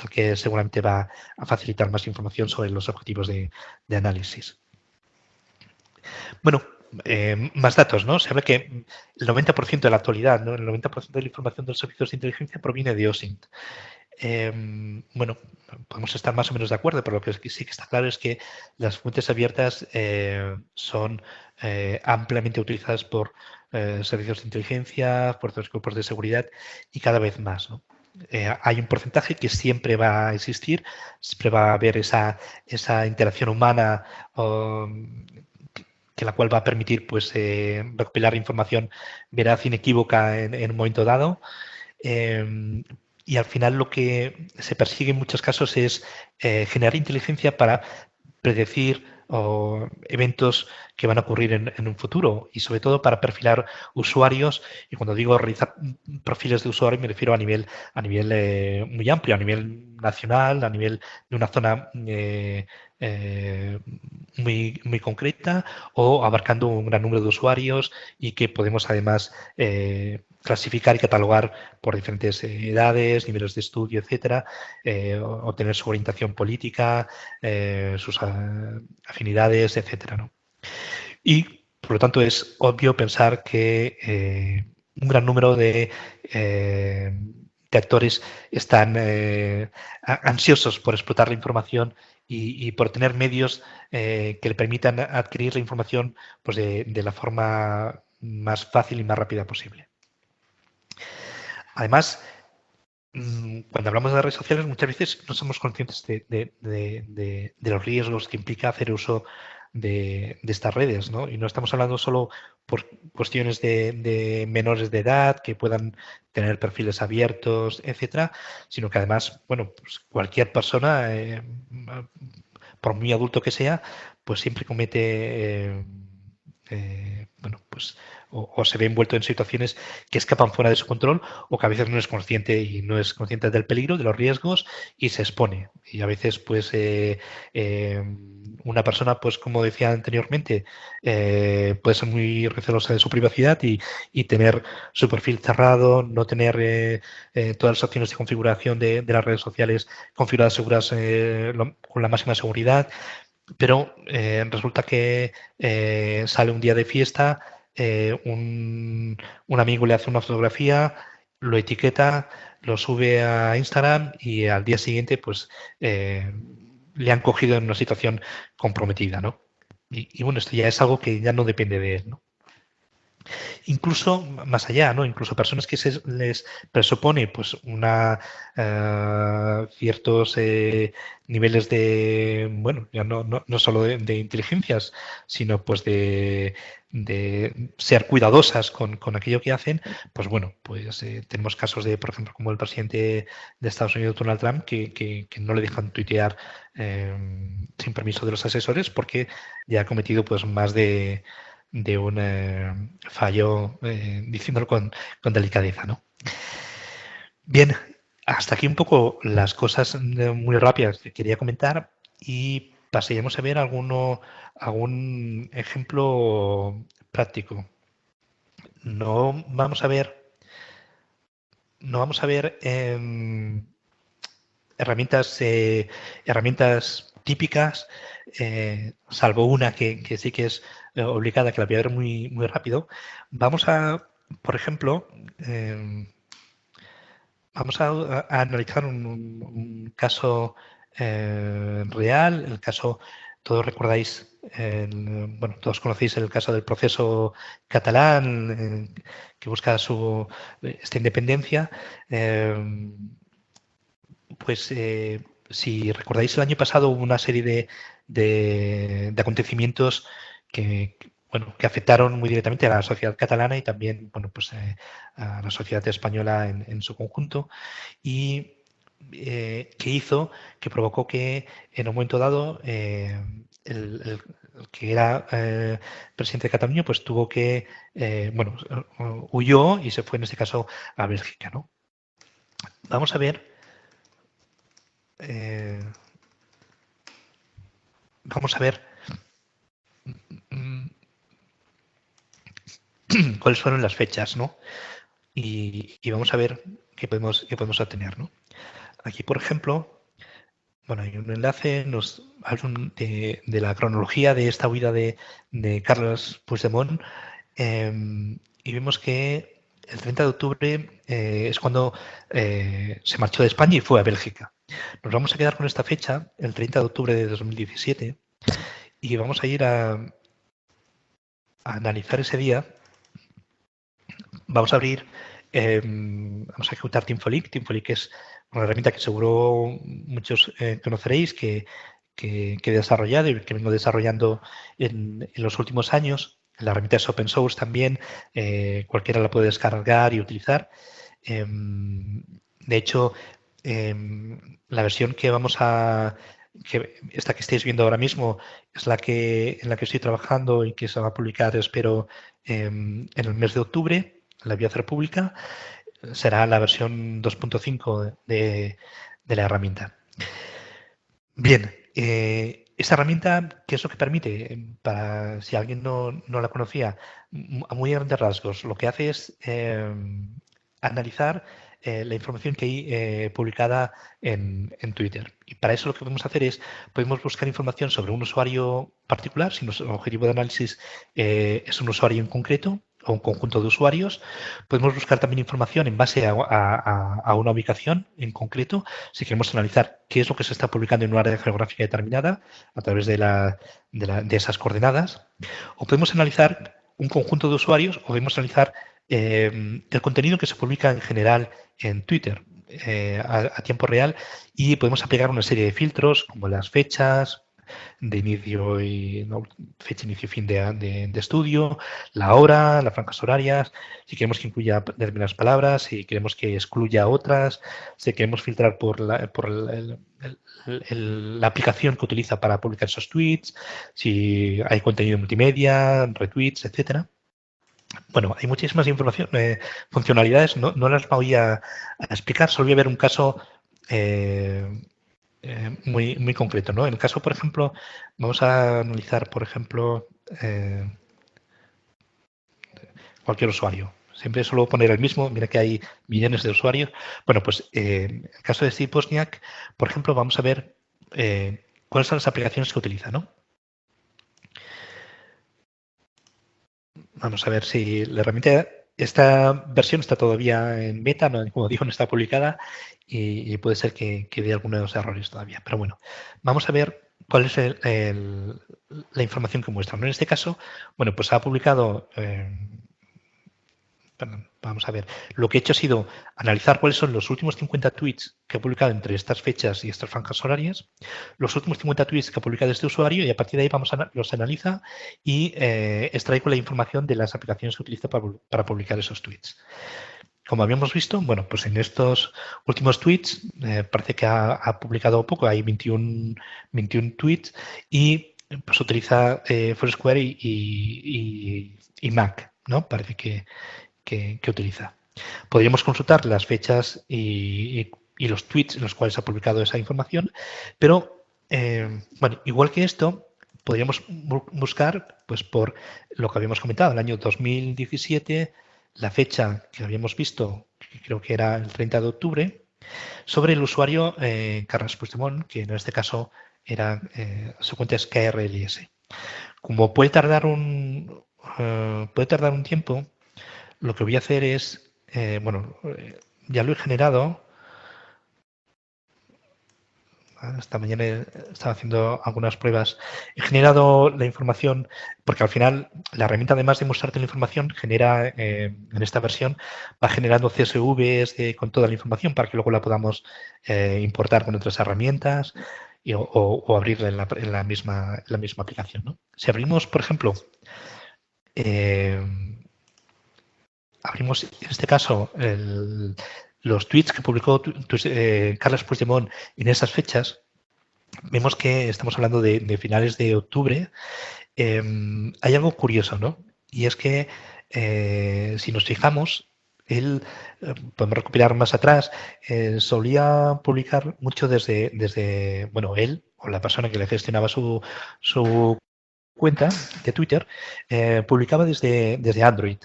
el que seguramente va a facilitar más información sobre los objetivos de análisis. Bueno, más datos, ¿no? Se habla que el 90% de la actualidad, ¿no? El 90% de la información de los servicios de inteligencia proviene de OSINT. Bueno, podemos estar más o menos de acuerdo, pero lo que sí que está claro es que las fuentes abiertas son ampliamente utilizadas por servicios de inteligencia, por los grupos de seguridad y cada vez más, ¿no? Hay un porcentaje que siempre va a existir, siempre va a haber esa interacción humana que la cual va a permitir pues, recopilar información veraz, inequívoca en un momento dado. Y al final lo que se persigue en muchos casos es generar inteligencia para predecir eventos que van a ocurrir en un futuro y sobre todo para perfilar usuarios. Y cuando digo realizar perfiles de usuario me refiero a nivel muy amplio, a nivel nacional, a nivel de una zona muy concreta o abarcando un gran número de usuarios y que podemos además clasificar y catalogar por diferentes edades, niveles de estudio, etcétera, obtener su orientación política, sus afinidades, etcétera, ¿no? Y, por lo tanto, es obvio pensar que un gran número de actores están ansiosos por explotar la información y por tener medios que le permitan adquirir la información pues, de la forma más fácil y más rápida posible. Además, cuando hablamos de redes sociales, muchas veces no somos conscientes de los riesgos que implica hacer uso de estas redes, ¿no? Y no estamos hablando solo por cuestiones de menores de edad que puedan tener perfiles abiertos, etcétera, sino que además, bueno, pues cualquier persona, por muy adulto que sea, pues siempre comete bueno, pues o se ve envuelto en situaciones que escapan fuera de su control o que a veces no es consciente y no es consciente del peligro, de los riesgos y se expone. Y a veces, pues, una persona, pues, como decía anteriormente, puede ser muy recelosa de su privacidad y tener su perfil cerrado, no tener todas las opciones de configuración de las redes sociales configuradas seguras con la máxima seguridad. Pero resulta que sale un día de fiesta, un amigo le hace una fotografía, lo etiqueta, lo sube a Instagram y al día siguiente pues le han cogido en una situación comprometida, ¿no? Y bueno, esto ya es algo que ya no depende de él, ¿no? Incluso más allá, ¿no? Incluso personas que se les presupone pues ciertos niveles de, bueno, ya no solo de inteligencias, sino pues de ser cuidadosas con aquello que hacen, pues bueno, pues tenemos casos de, por ejemplo, como el presidente de Estados Unidos, Donald Trump, que no le dejan tuitear sin permiso de los asesores porque ya ha cometido pues más de un fallo, diciéndolo con delicadeza, ¿no? Bien, hasta aquí un poco las cosas muy rápidas que quería comentar y pasaríamos a ver algún ejemplo práctico. No vamos a ver herramientas típicas, salvo una que sí que es obligada, que la voy a ver muy rápido. Vamos a, por ejemplo, vamos a analizar un caso real. El caso, todos recordáis, bueno, todos conocéis el caso del proceso catalán que busca esta independencia. Pues si recordáis, el año pasado hubo una serie de acontecimientos bueno, que afectaron muy directamente a la sociedad catalana y también, bueno, pues a la sociedad española en su conjunto, y que hizo, que provocó que en un momento dado el que era presidente de Cataluña pues tuvo que, bueno, huyó y se fue en este caso a Bélgica, ¿no? Vamos a ver, eh, vamos a ver mm, cuáles fueron las fechas, ¿no? Y vamos a ver qué podemos obtener, ¿no? Aquí, por ejemplo, bueno, hay un enlace, nos habla de la cronología de esta huida de Carles Puigdemont, y vemos que el 30 de octubre es cuando se marchó de España y fue a Bélgica. Nos vamos a quedar con esta fecha, el 30 de octubre de 2017, y vamos a ir a analizar ese día. Vamos a abrir, vamos a ejecutar TeamFolic. TeamFolic es una herramienta que seguro muchos conoceréis, que he desarrollado y que vengo desarrollando en los últimos años. La herramienta es open source también, cualquiera la puede descargar y utilizar. De hecho, la versión que esta que estáis viendo ahora mismo es en la que estoy trabajando y que se va a publicar, espero, en el mes de octubre. La voy a hacer pública. Será la versión 2.5 de la herramienta. Bien, esta herramienta, ¿qué es lo que permite? Para si alguien no la conocía, a muy grandes rasgos, lo que hace es analizar la información que hay publicada en Twitter. Y para eso lo que podemos hacer es, podemos buscar información sobre un usuario particular, si nuestro objetivo de análisis es un usuario en concreto o un conjunto de usuarios. Podemos buscar también información en base a una ubicación en concreto, si queremos analizar qué es lo que se está publicando en una área geográfica determinada a través de esas coordenadas. O podemos analizar un conjunto de usuarios, o podemos analizar el contenido que se publica en general en Twitter a tiempo real, y podemos aplicar una serie de filtros como las fechas de inicio y fecha, inicio y fin de estudio, la hora, las franjas horarias, si queremos que incluya determinadas palabras, si queremos que excluya otras, si queremos filtrar por la aplicación que utiliza para publicar esos tweets, si hay contenido multimedia, retweets, etcétera. Bueno, hay muchísimas funcionalidades, no las voy a explicar, solo voy a ver un caso muy concreto, ¿no? En el caso, por ejemplo, vamos a analizar, por ejemplo, cualquier usuario. Siempre suelo poner el mismo, mira que hay millones de usuarios. Bueno, pues en el caso de Steve Wozniak, por ejemplo, vamos a ver cuáles son las aplicaciones que utiliza, ¿no? Vamos a ver si la herramienta, esta versión está todavía en beta, no, como digo, no está publicada y puede ser que dé algunos errores todavía. Pero bueno, vamos a ver cuál es la información que muestra. En este caso, bueno, pues ha publicado, perdón, vamos a ver, lo que he hecho ha sido analizar cuáles son los últimos 50 tweets que ha publicado entre estas fechas y estas franjas horarias, los últimos 50 tweets que ha publicado este usuario, y a partir de ahí los analiza y extraigo la información de las aplicaciones que utiliza para publicar esos tweets. Como habíamos visto, bueno, pues en estos últimos tweets parece que ha publicado poco, hay 21 tweets, y pues utiliza Foursquare y Mac, ¿no? Parece que utiliza. Podríamos consultar las fechas y los tweets en los cuales ha publicado esa información, pero bueno, igual que esto, podríamos buscar pues por lo que habíamos comentado, el año 2017, la fecha que habíamos visto, que creo que era el 30 de octubre, sobre el usuario Carles Puigdemont, que en este caso era su cuenta es KRLS. Como puede tardar un tiempo, lo que voy a hacer es, bueno, ya lo he generado. esta mañana estaba haciendo algunas pruebas. He generado la información, porque al final la herramienta, además de mostrarte la información, genera, en esta versión, va generando CSVs con toda la información para que luego la podamos importar con otras herramientas o abrirla en la misma aplicación, ¿no? Si abrimos, por ejemplo, abrimos en este caso los tweets que publicó Carles Puigdemont en esas fechas, vemos que estamos hablando de finales de octubre. Hay algo curioso, ¿no? Y es que si nos fijamos, él, podemos recuperar más atrás, solía publicar mucho desde, bueno, él o la persona que le gestionaba su cuenta de Twitter, publicaba desde Android.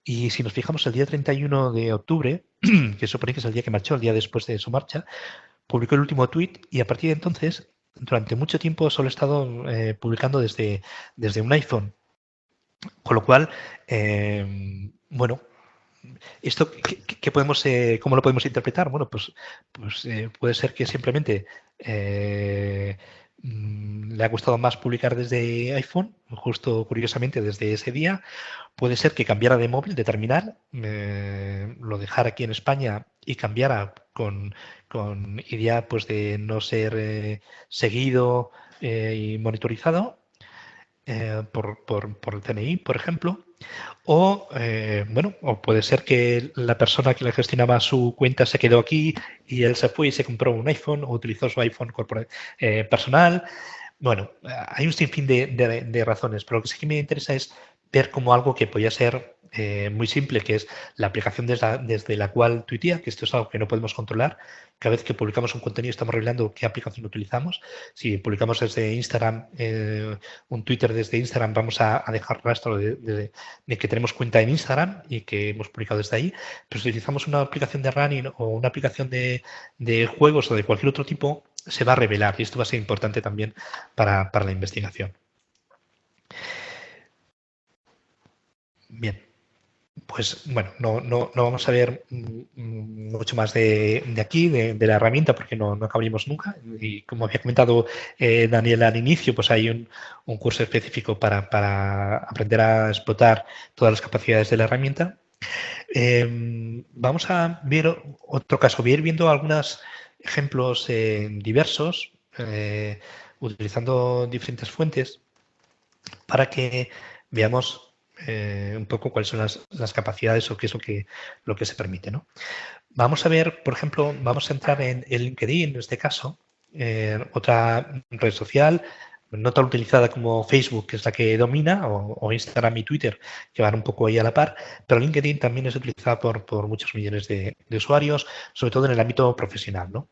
Y si nos fijamos, el día 31 de octubre, que supone que es el día que marchó, el día después de su marcha, publicó el último tweet y a partir de entonces, durante mucho tiempo, solo he estado publicando desde un iPhone. Con lo cual, bueno, esto podemos, ¿cómo lo podemos interpretar? Bueno, pues puede ser que simplemente le ha gustado más publicar desde iPhone, justo curiosamente desde ese día. Puede ser que cambiara de móvil, de terminal, lo dejara aquí en España y cambiara con idea pues, de no ser seguido y monitorizado por el CNI, por ejemplo. O, bueno, o puede ser que la persona que le gestionaba su cuenta se quedó aquí y él se fue y se compró un iPhone o utilizó su iPhone personal. Bueno, hay un sinfín de razones, pero lo que sí que me interesa es ver como algo que podía ser muy simple, que es la aplicación desde la cual tuitea, que esto es algo que no podemos controlar. Cada vez que publicamos un contenido estamos revelando qué aplicación utilizamos. Si publicamos desde Instagram, un Twitter desde Instagram, vamos a dejar rastro de que tenemos cuenta en Instagram y que hemos publicado desde ahí. Pero si utilizamos una aplicación de running o una aplicación de juegos o de cualquier otro tipo, se va a revelar y esto va a ser importante también para la investigación. Bien, pues bueno, no vamos a ver mucho más de aquí, de la herramienta, porque no acabaríamos nunca. Y como había comentado Daniel al inicio, pues hay un curso específico para aprender a explotar todas las capacidades de la herramienta. Vamos a ver otro caso, voy a ir viendo algunos ejemplos diversos, utilizando diferentes fuentes, para que veamos un poco cuáles son las capacidades o qué es lo que se permite, ¿no? Vamos a ver, por ejemplo, vamos a entrar en el LinkedIn, en este caso, otra red social, no tan utilizada como Facebook, que es la que domina, o Instagram y Twitter, que van un poco ahí a la par, pero LinkedIn también es utilizada por muchos millones de usuarios, sobre todo en el ámbito profesional, ¿no?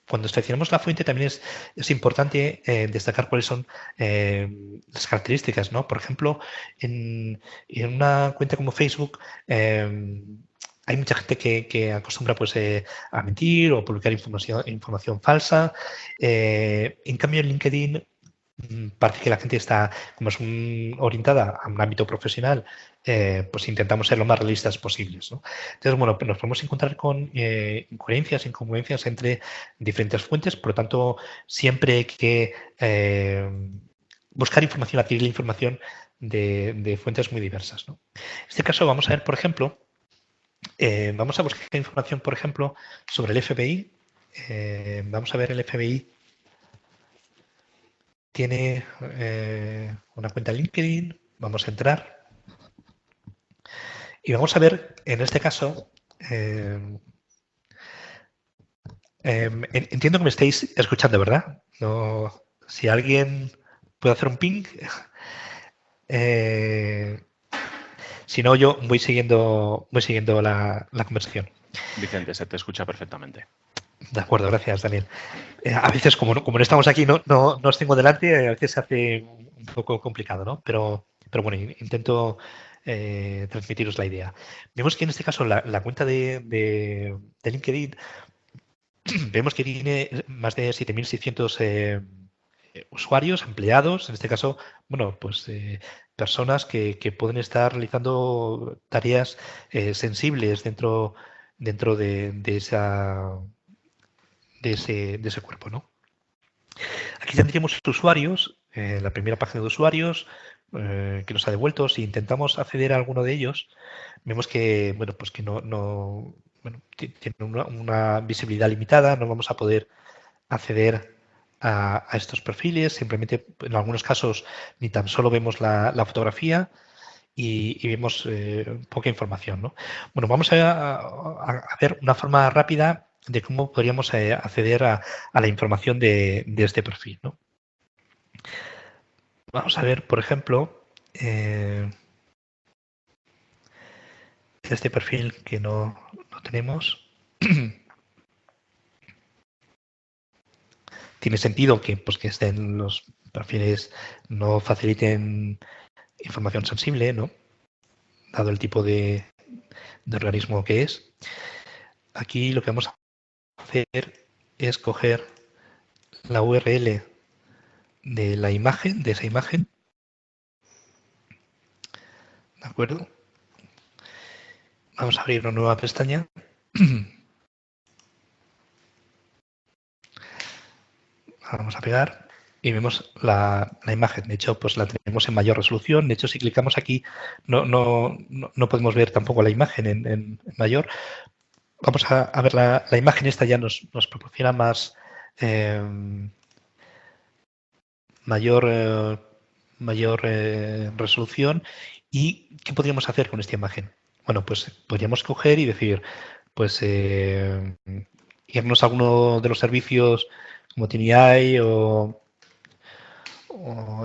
Cuando seleccionamos la fuente también es importante destacar cuáles son las características, ¿no? Por ejemplo, en una cuenta como Facebook hay mucha gente que acostumbra pues, a mentir o publicar información falsa. En cambio, en LinkedIn parece que la gente está, como es orientada a un ámbito profesional, pues intentamos ser lo más realistas posibles, ¿no? Entonces, bueno, nos podemos encontrar con incoherencias, incongruencias entre diferentes fuentes, por lo tanto, siempre hay que buscar información, adquirir la información de fuentes muy diversas, ¿no? En este caso vamos a ver, por ejemplo, vamos a buscar información, por ejemplo, sobre el FBI. Vamos a ver el FBI tiene una cuenta en LinkedIn, vamos a entrar y vamos a ver, en este caso, entiendo que me estáis escuchando, ¿verdad? No, si alguien puede hacer un ping, si no, yo voy siguiendo la conversación. Vicente, se te escucha perfectamente. De acuerdo, gracias, Daniel. A veces, como no estamos aquí, no os tengo delante, a veces se hace un poco complicado, ¿no? Pero bueno, intento transmitiros la idea. Vemos que en este caso la cuenta de LinkedIn, vemos que tiene más de 7.600 usuarios, empleados, en este caso, bueno, pues personas que pueden estar realizando tareas sensibles dentro de ese cuerpo, ¿no? Aquí tendríamos usuarios, la primera página de usuarios que nos ha devuelto. Si intentamos acceder a alguno de ellos, vemos que, bueno, pues que tiene una visibilidad limitada, no vamos a poder acceder a estos perfiles, simplemente en algunos casos ni tan solo vemos la fotografía y vemos poca información, ¿no? Bueno, vamos a ver una forma rápida de cómo podríamos acceder a la información de este perfil, ¿no? Vamos a ver, por ejemplo, este perfil que no tenemos. Tiene sentido que, pues, que estén los perfiles, no faciliten información sensible, ¿no? Dado el tipo de organismo que es. Aquí lo que vamos a hacer es coger la URL de la imagen, de esa imagen. ¿De acuerdo? Vamos a abrir una nueva pestaña. Vamos a pegar y vemos la imagen. De hecho, pues la tenemos en mayor resolución. De hecho, si clicamos aquí, no podemos ver tampoco la imagen en mayor. Vamos a ver la imagen. Esta ya nos proporciona más mayor resolución. ¿Y qué podríamos hacer con esta imagen? Bueno, pues podríamos coger y decir, pues irnos a alguno de los servicios como TinEye o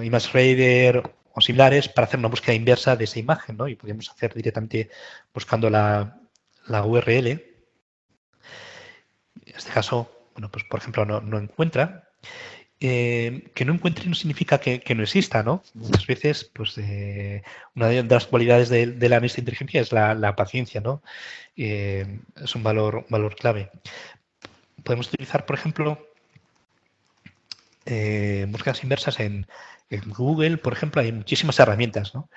ImageRaider o similares para hacer una búsqueda inversa de esa imagen, ¿no? Y podríamos hacer directamente buscando la URL. En este caso, bueno, pues por ejemplo no encuentra. Que no encuentre no significa que no exista, ¿no? Muchas veces, pues una de las cualidades de la análisis de inteligencia es la paciencia, ¿no? Es un valor clave. Podemos utilizar, por ejemplo, búsquedas inversas en Google, por ejemplo, hay muchísimas herramientas, ¿no?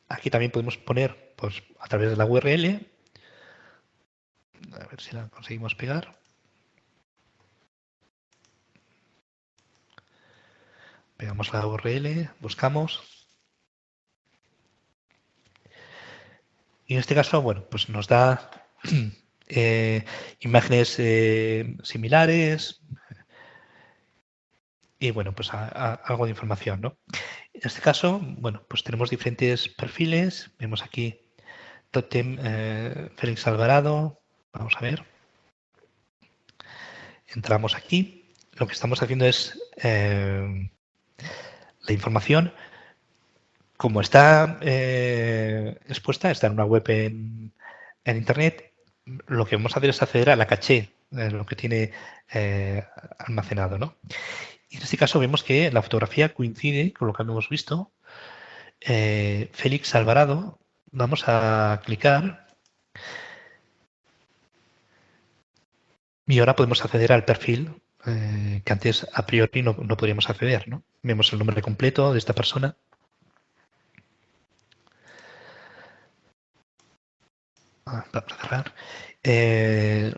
Aquí también podemos poner, pues, a través de la URL, a ver si la conseguimos pegar. Pegamos la URL, buscamos. Y en este caso, bueno, pues nos da imágenes similares y, bueno, pues algo de información, ¿no? En este caso, bueno, pues tenemos diferentes perfiles. Vemos aquí Totem Félix Alvarado. Vamos a ver. Entramos aquí. Lo que estamos haciendo es la información, como está expuesta, está en una web en Internet, lo que vamos a hacer es acceder a la caché, lo que tiene almacenado, ¿no? Y en este caso vemos que la fotografía coincide con lo que hemos visto. Félix Alvarado, vamos a clicar y ahora podemos acceder al perfil que antes a priori no podríamos acceder, ¿no? Vemos el nombre completo de esta persona. Para cerrar.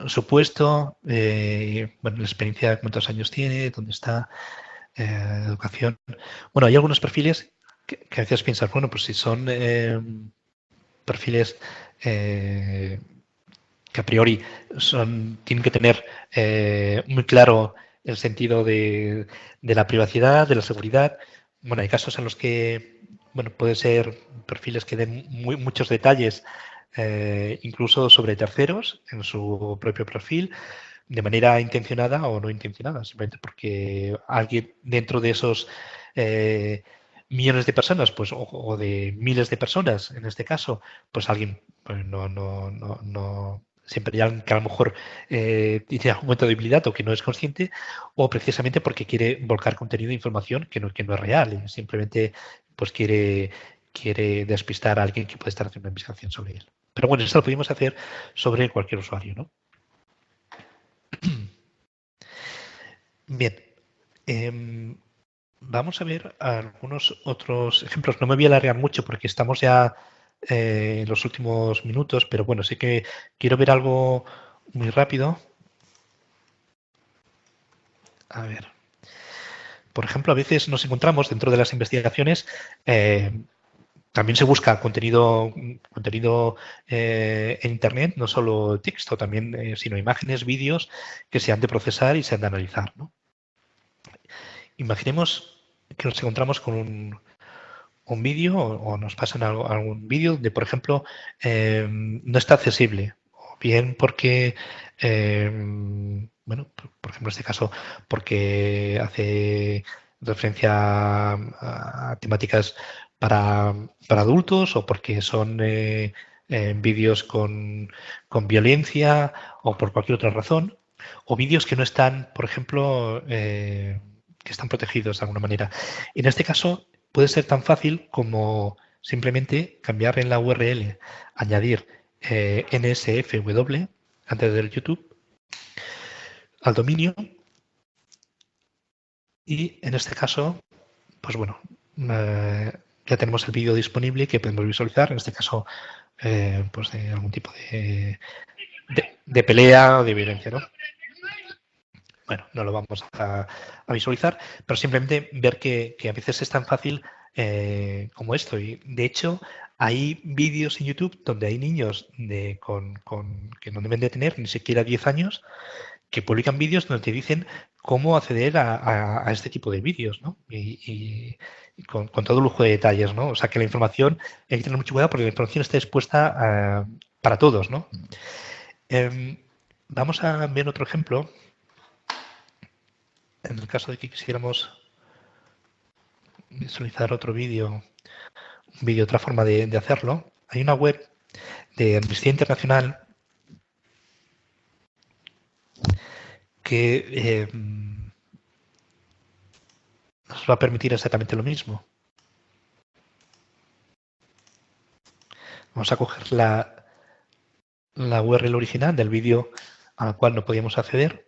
Su puesto, bueno, la experiencia, cuántos años tiene, dónde está, educación. Bueno, hay algunos perfiles que a veces piensas, bueno, pues si son perfiles que a priori tienen que tener muy claro el sentido de la privacidad, de la seguridad. Bueno, hay casos en los que, bueno, puede ser perfiles que den muchos detalles, incluso sobre terceros en su propio perfil, de manera intencionada o no intencionada, simplemente porque alguien dentro de esos millones de personas, pues, o de miles de personas, en este caso, pues alguien pues, no siempre ya que a lo mejor tiene algún momento de debilidad o que no es consciente, o precisamente porque quiere volcar contenido de información que no es real, y simplemente pues quiere despistar a alguien que puede estar haciendo una investigación sobre él. Pero bueno, eso lo podemos hacer sobre cualquier usuario, ¿no? Bien. Vamos a ver algunos otros ejemplos. No me voy a alargar mucho porque estamos ya en los últimos minutos, pero bueno, sí que quiero ver algo muy rápido. A ver. Por ejemplo, a veces nos encontramos dentro de las investigaciones, también se busca contenido en Internet, no solo texto, también, sino imágenes, vídeos que se han de procesar y se han de analizar, ¿no? Imaginemos que nos encontramos con un vídeo o nos pasan algún vídeo donde, por ejemplo, no está accesible, o bien porque, bueno, por ejemplo, en este caso, porque hace referencia a temáticas para adultos o porque son vídeos con violencia o por cualquier otra razón, o vídeos que no están, por ejemplo, que están protegidos de alguna manera. En este caso, puede ser tan fácil como simplemente cambiar en la URL, añadir NSFW antes del YouTube al dominio y en este caso, pues bueno, ya tenemos el vídeo disponible que podemos visualizar, en este caso pues de algún tipo de pelea o de violencia, ¿no? Bueno, no lo vamos a visualizar, pero simplemente ver que a veces es tan fácil como esto. Y de hecho, hay vídeos en YouTube donde hay niños que no deben de tener ni siquiera 10 años que publican vídeos donde te dicen cómo acceder a este tipo de vídeos, ¿no? Y con todo lujo de detalles, ¿no? O sea que la información hay que tener mucho cuidado porque la información está expuesta para todos, ¿no? Vamos a ver otro ejemplo. En el caso de que quisiéramos visualizar otro vídeo, otra forma de hacerlo, hay una web de Amnistía Internacional que nos va a permitir exactamente lo mismo. Vamos a coger la URL original del vídeo al cual no podíamos acceder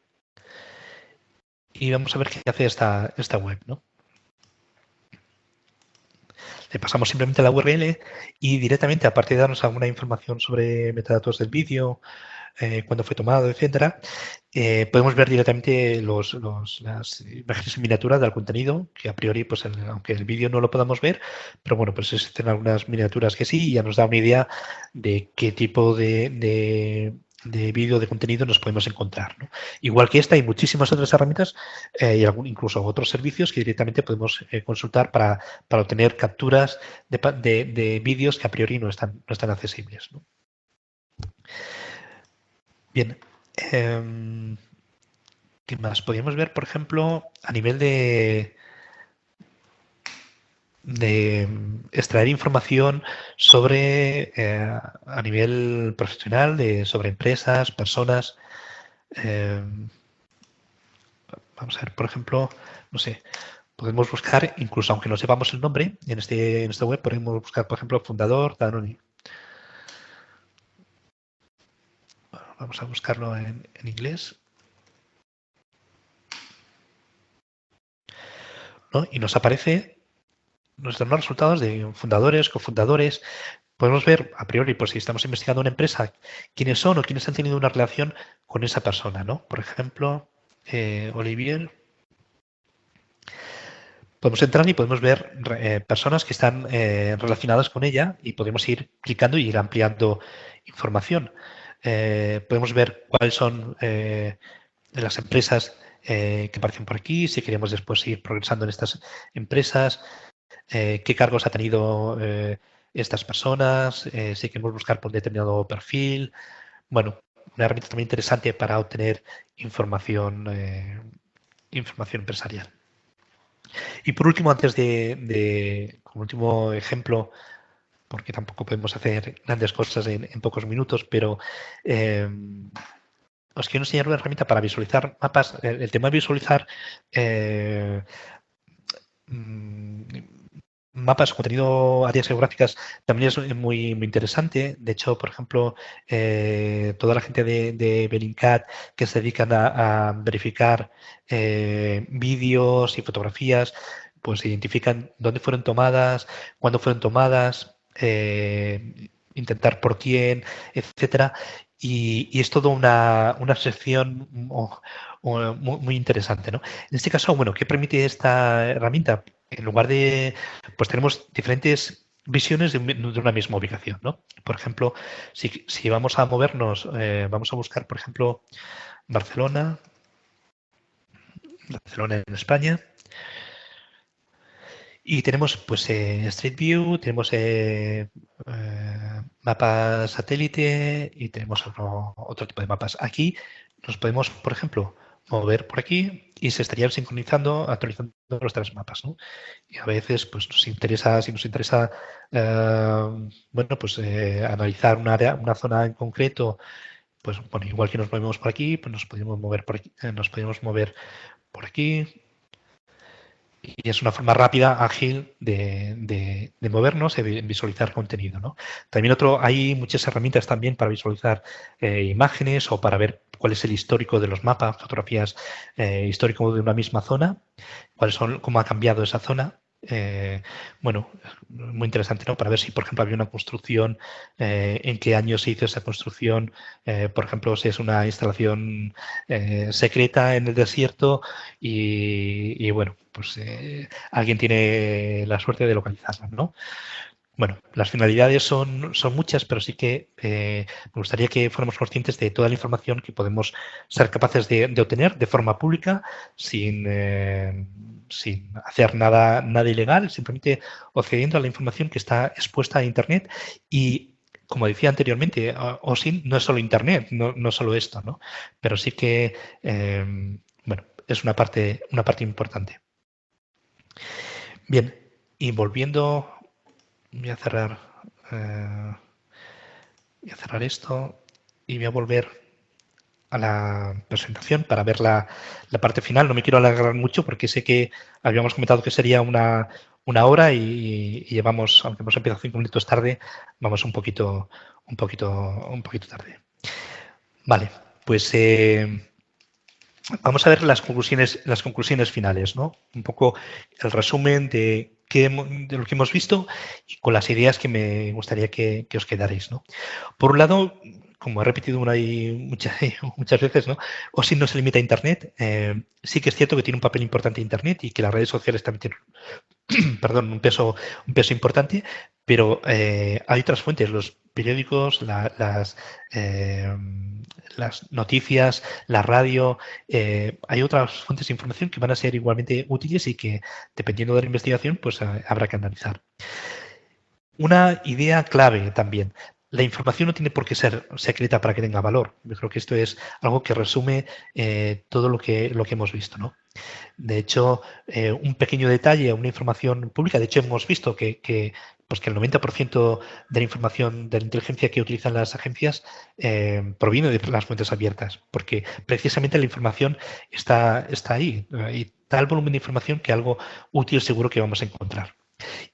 y vamos a ver qué hace esta web, ¿no? Le pasamos simplemente la URL y directamente, aparte de darnos alguna información sobre metadatos del vídeo, cuándo fue tomado, etcétera, podemos ver directamente las imágenes en miniatura del contenido, que a priori, pues aunque el vídeo no lo podamos ver, pero bueno, pues existen algunas miniaturas que sí y ya nos da una idea de qué tipo de vídeo de contenido nos podemos encontrar, ¿no? Igual que esta, hay muchísimas otras herramientas y incluso otros servicios que directamente podemos consultar para obtener capturas de vídeos que a priori no están accesibles, ¿no? Bien. ¿Qué más? Podríamos ver, por ejemplo, a nivel de extraer información sobre, a nivel profesional, sobre empresas, personas. Vamos a ver, por ejemplo, no sé, podemos buscar, incluso aunque no sepamos el nombre, en esta web podemos buscar, por ejemplo, fundador Danone. Bueno, vamos a buscarlo en inglés. ¿No? Y nos aparece, nos dan los resultados de fundadores, cofundadores. Podemos ver, a priori, pues si estamos investigando una empresa, quiénes son o quiénes han tenido una relación con esa persona, ¿no? Por ejemplo, Olivier. Podemos entrar y podemos ver personas que están relacionadas con ella y podemos ir clicando y ir ampliando información. Podemos ver cuáles son las empresas que aparecen por aquí, si queremos después ir progresando en estas empresas, qué cargos ha tenido estas personas, si queremos buscar por determinado perfil. Bueno, una herramienta también interesante para obtener información empresarial. Y por último, antes como último ejemplo, porque tampoco podemos hacer grandes cosas en pocos minutos, pero os quiero enseñar una herramienta para visualizar mapas. El tema de visualizar mapas o contenido, áreas geográficas, también es muy interesante. De hecho, por ejemplo, toda la gente de Bellingcat que se dedican a verificar vídeos y fotografías, pues identifican dónde fueron tomadas, cuándo fueron tomadas, intentar por quién, etcétera. Y es todo una sección, muy interesante, ¿no? En este caso, bueno, ¿qué permite esta herramienta? En lugar de, pues tenemos diferentes visiones de una misma ubicación, ¿no? Por ejemplo, si vamos a movernos, vamos a buscar, por ejemplo, Barcelona en España. Y tenemos pues Street View, tenemos mapa satélite y tenemos otro tipo de mapas. Aquí nos podemos, por ejemplo, mover por aquí y se estarían sincronizando, actualizando los tres mapas, ¿no? Y a veces pues nos interesa, si nos interesa bueno, pues analizar un área, una zona en concreto, pues bueno, igual que nos movemos por aquí, pues nos podemos mover por aquí, nos podemos mover por aquí, y es una forma rápida, ágil de movernos y de visualizar contenido, ¿no? También hay muchas herramientas también para visualizar imágenes o para ver cuál es el histórico de los mapas, fotografías histórico de una misma zona, cómo ha cambiado esa zona. Bueno, muy interesante, ¿no? Para ver si, por ejemplo, había una construcción, en qué año se hizo esa construcción, por ejemplo, si es una instalación secreta en el desierto y bueno, pues alguien tiene la suerte de localizarla, ¿no? Bueno, las finalidades son muchas, pero sí que me gustaría que fuéramos conscientes de toda la información que podemos ser capaces de obtener de forma pública, sin hacer nada ilegal, simplemente accediendo a la información que está expuesta a Internet y, como decía anteriormente, OSINT no es solo Internet, no solo esto, ¿no? Pero sí que, bueno, es una parte importante. Bien, y volviendo, voy a cerrar esto y voy a volver a la presentación para ver la parte final. No me quiero alargar mucho porque sé que habíamos comentado que sería una hora y llevamos, aunque hemos empezado 5 minutos tarde, vamos un poquito tarde. Vale, pues vamos a ver las conclusiones finales, ¿no? Un poco el resumen de lo que hemos visto y con las ideas que me gustaría que os quedaréis, ¿no? Por un lado, como he repetido muchas veces, ¿no? OSINT no se limita a Internet. Sí que es cierto que tiene un papel importante Internet y que las redes sociales también tienen perdón, un peso importante, pero hay otras fuentes, los periódicos, las noticias, la radio, hay otras fuentes de información que van a ser igualmente útiles y que, dependiendo de la investigación, pues habrá que analizar. Una idea clave también. La información no tiene por qué ser secreta para que tenga valor. Yo creo que esto es algo que resume todo lo que hemos visto, ¿no? De hecho, un pequeño detalle, una información pública, de hecho hemos visto que el 90% de la información de la inteligencia que utilizan las agencias proviene de las fuentes abiertas, porque precisamente la información está ahí. Y tal volumen de información que algo útil seguro que vamos a encontrar.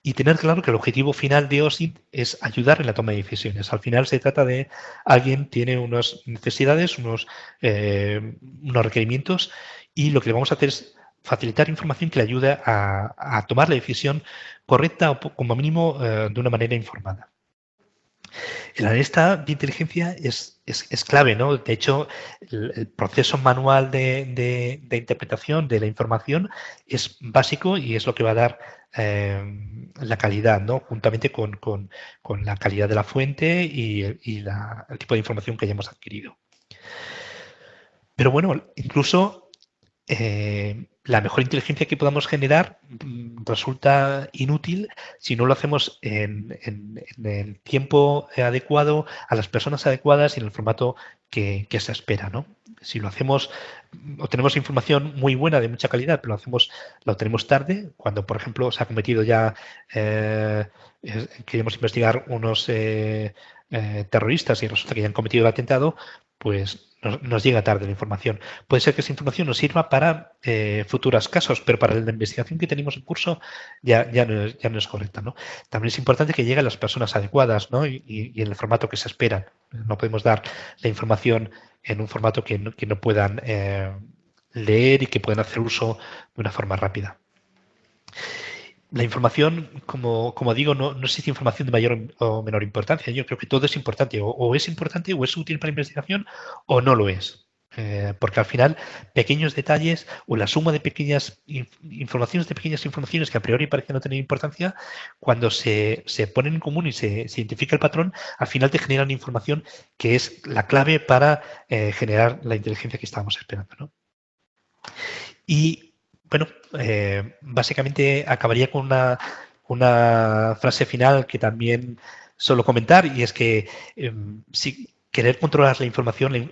Y tener claro que el objetivo final de OSINT es ayudar en la toma de decisiones. Al final se trata de alguien tiene unas necesidades, unos requerimientos y lo que le vamos a hacer es facilitar información que le ayude a tomar la decisión correcta o como mínimo de una manera informada. El analista de inteligencia es clave, ¿no? De hecho, el proceso manual de interpretación de la información es básico y es lo que va a dar la calidad, ¿no? Juntamente con la calidad de la fuente y el tipo de información que hayamos adquirido. Pero bueno, incluso la mejor inteligencia que podamos generar resulta inútil si no lo hacemos en el tiempo adecuado, a las personas adecuadas y en el formato que se espera, ¿no? Si lo hacemos, obtenemos información muy buena, de mucha calidad, pero la obtenemos tarde, cuando, por ejemplo, se ha cometido ya, queremos investigar unos terroristas y resulta que ya han cometido el atentado, pues nos llega tarde la información. Puede ser que esa información nos sirva para futuros casos, pero para la investigación que tenemos en curso ya no es correcta, ¿no? También es importante que llegue a las personas adecuadas, ¿no? Y en el formato que se espera. No podemos dar la información en un formato que no puedan leer y que puedan hacer uso de una forma rápida. La información, como digo, no existe información de mayor o menor importancia. Yo creo que todo es importante. O es importante o es útil para la investigación o no lo es. Porque al final pequeños detalles o la suma de pequeñas informaciones que a priori parecen no tener importancia, cuando se ponen en común y se identifica el patrón, al final te generan información que es la clave para generar la inteligencia que estábamos esperando, ¿no? Y bueno, básicamente acabaría con una frase final que también suelo comentar, y es que si querer controlar la información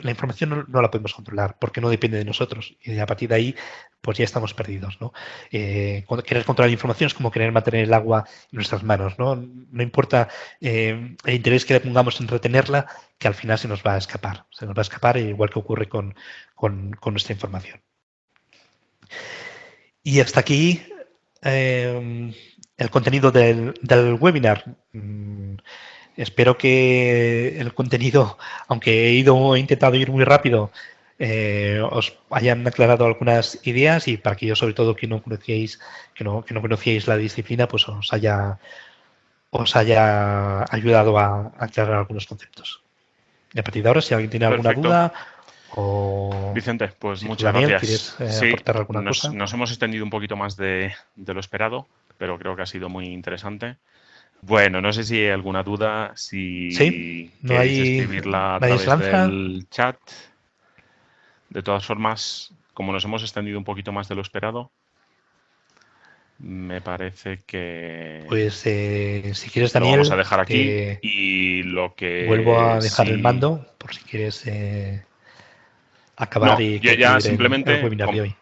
no la podemos controlar porque no depende de nosotros, y a partir de ahí pues ya estamos perdidos, ¿no? Querer controlar la información es como querer mantener el agua en nuestras manos, ¿no? No importa el interés que le pongamos en retenerla, que al final se nos va a escapar, igual que ocurre con nuestra información. Y hasta aquí el contenido del webinar. Espero que el contenido, aunque he intentado ir muy rápido, os hayan aclarado algunas ideas, y para aquellos sobre todo que no conocíais la disciplina, pues os haya ayudado a aclarar algunos conceptos. Y a partir de ahora, si alguien tiene alguna duda o... Vicente, pues muchas Daniel, gracias. ¿quieres aportar alguna cosa? Nos hemos extendido un poquito más de lo esperado, pero creo que ha sido muy interesante. Bueno, no sé si hay alguna duda, si queréis escribirla a través del chat. De todas formas, como nos hemos extendido un poquito más de lo esperado, me parece que... Pues si quieres, Daniel, lo vamos a dejar aquí, y lo que... Vuelvo a dejar el mando por si quieres acabar y yo ya simplemente el webinar de hoy.